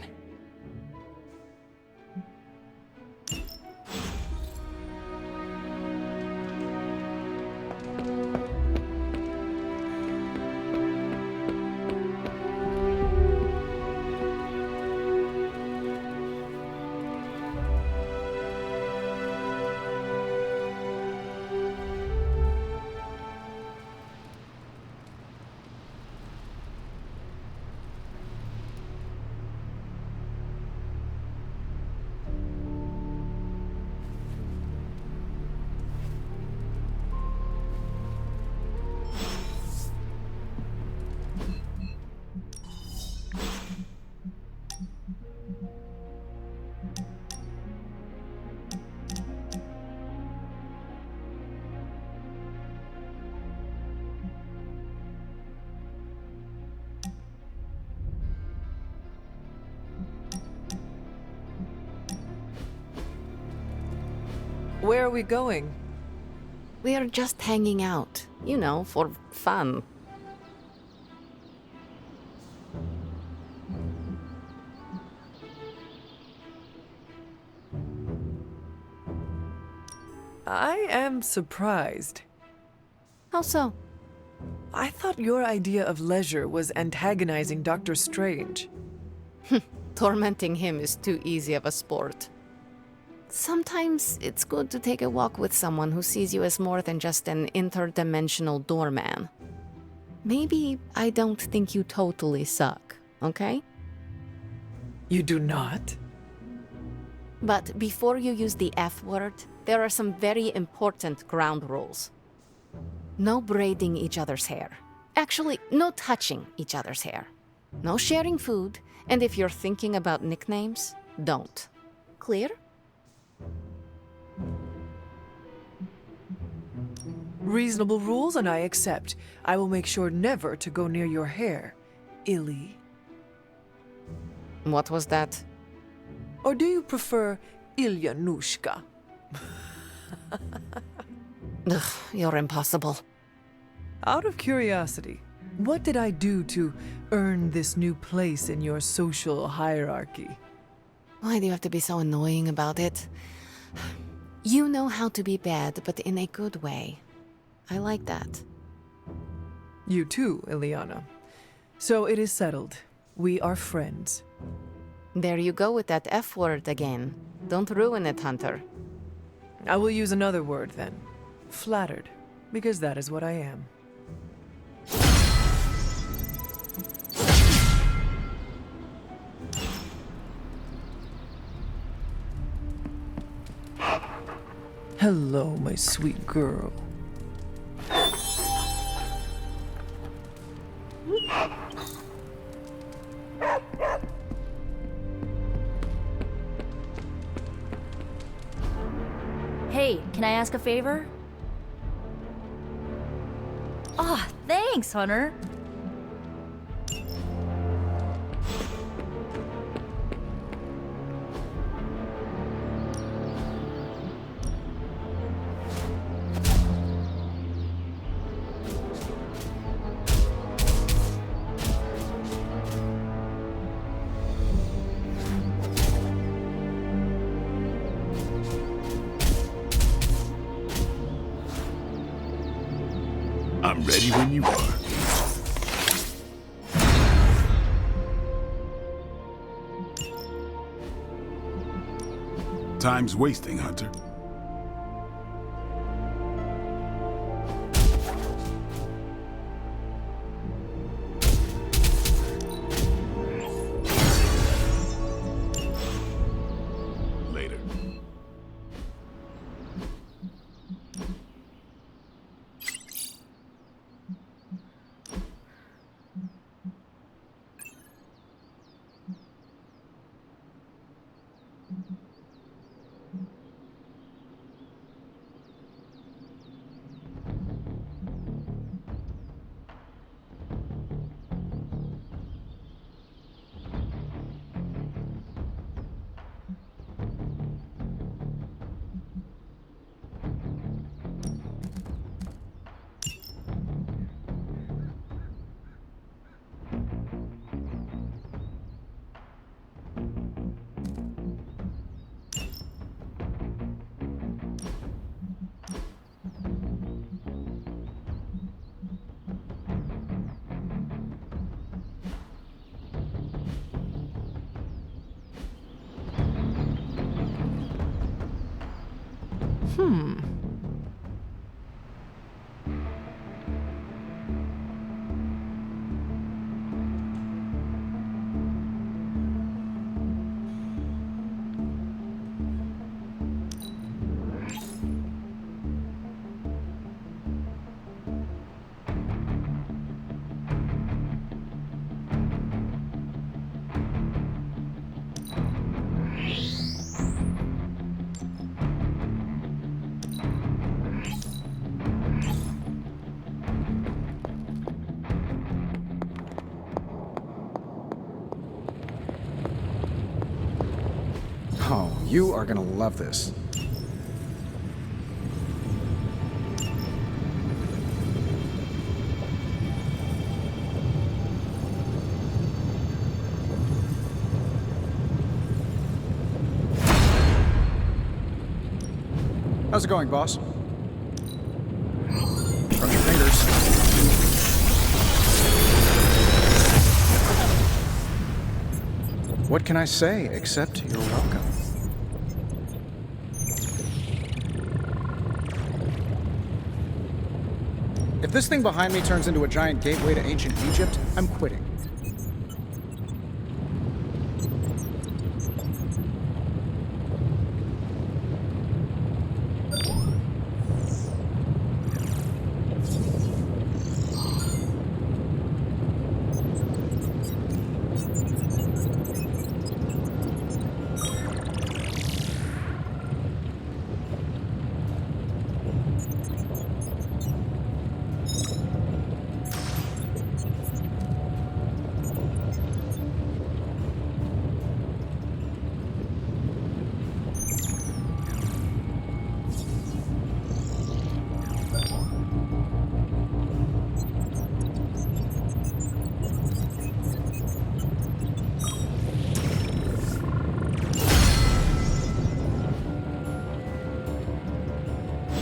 Where are we going? We are just hanging out, you know, for fun. I am surprised. How so? I thought your idea of leisure was antagonizing Dr. Strange. Tormenting him is too easy of a sport. Sometimes it's good to take a walk with someone who sees you as more than just an interdimensional doorman. Maybe I don't think you totally suck, okay? You do not? But before you use the F word, there are some very important ground rules. No braiding each other's hair. Actually, no touching each other's hair. No sharing food, and if you're thinking about nicknames, don't. Clear? Reasonable rules, and I accept. I will make sure never to go near your hair, Illy. What was that? Or do you prefer Ilyanushka? Ugh, you're impossible. Out of curiosity, what did I do to earn this new place in your social hierarchy? Why do you have to be so annoying about it? You know how to be bad, but in a good way. I like that. You too, Ileana. So it is settled. We are friends. There you go with that F word again. Don't ruin it, Hunter. I will use another word then. Flattered, because that is what I am. Hello, my sweet girl. Hey, can I ask a favor? Ah, thanks, Hunter. I'm ready when you are. Time's wasting, Hunter. Later. Oh, you are gonna love this. How's it going, boss? Cross your fingers. What can I say except you're welcome? If this thing behind me turns into a giant gateway to ancient Egypt, I'm quitting.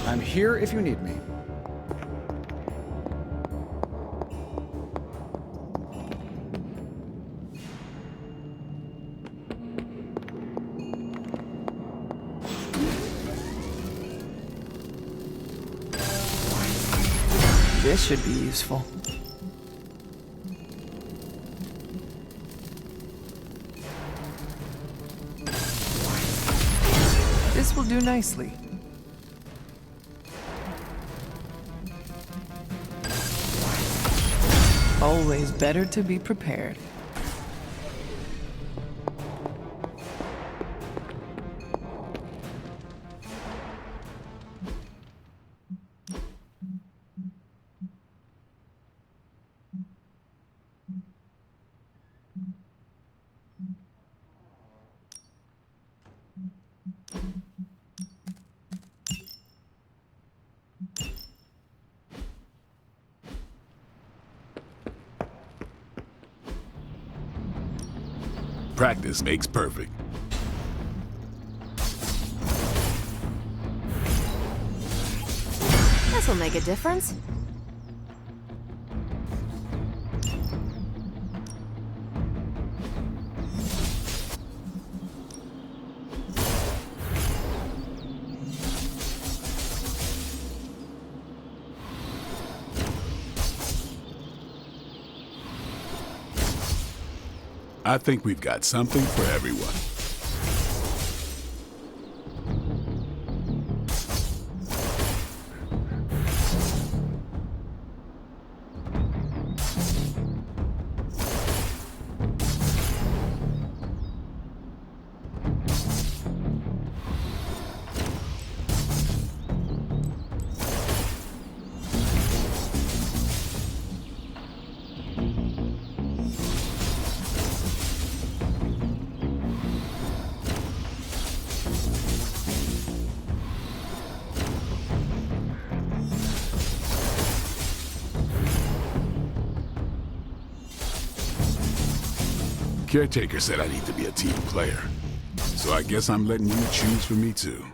I'm here if you need me. This should be useful. This will do nicely. Always better to be prepared. Practice makes perfect. This'll make a difference. I think we've got something for everyone. Caretaker said I need to be a team player, so I guess I'm letting you choose for me too.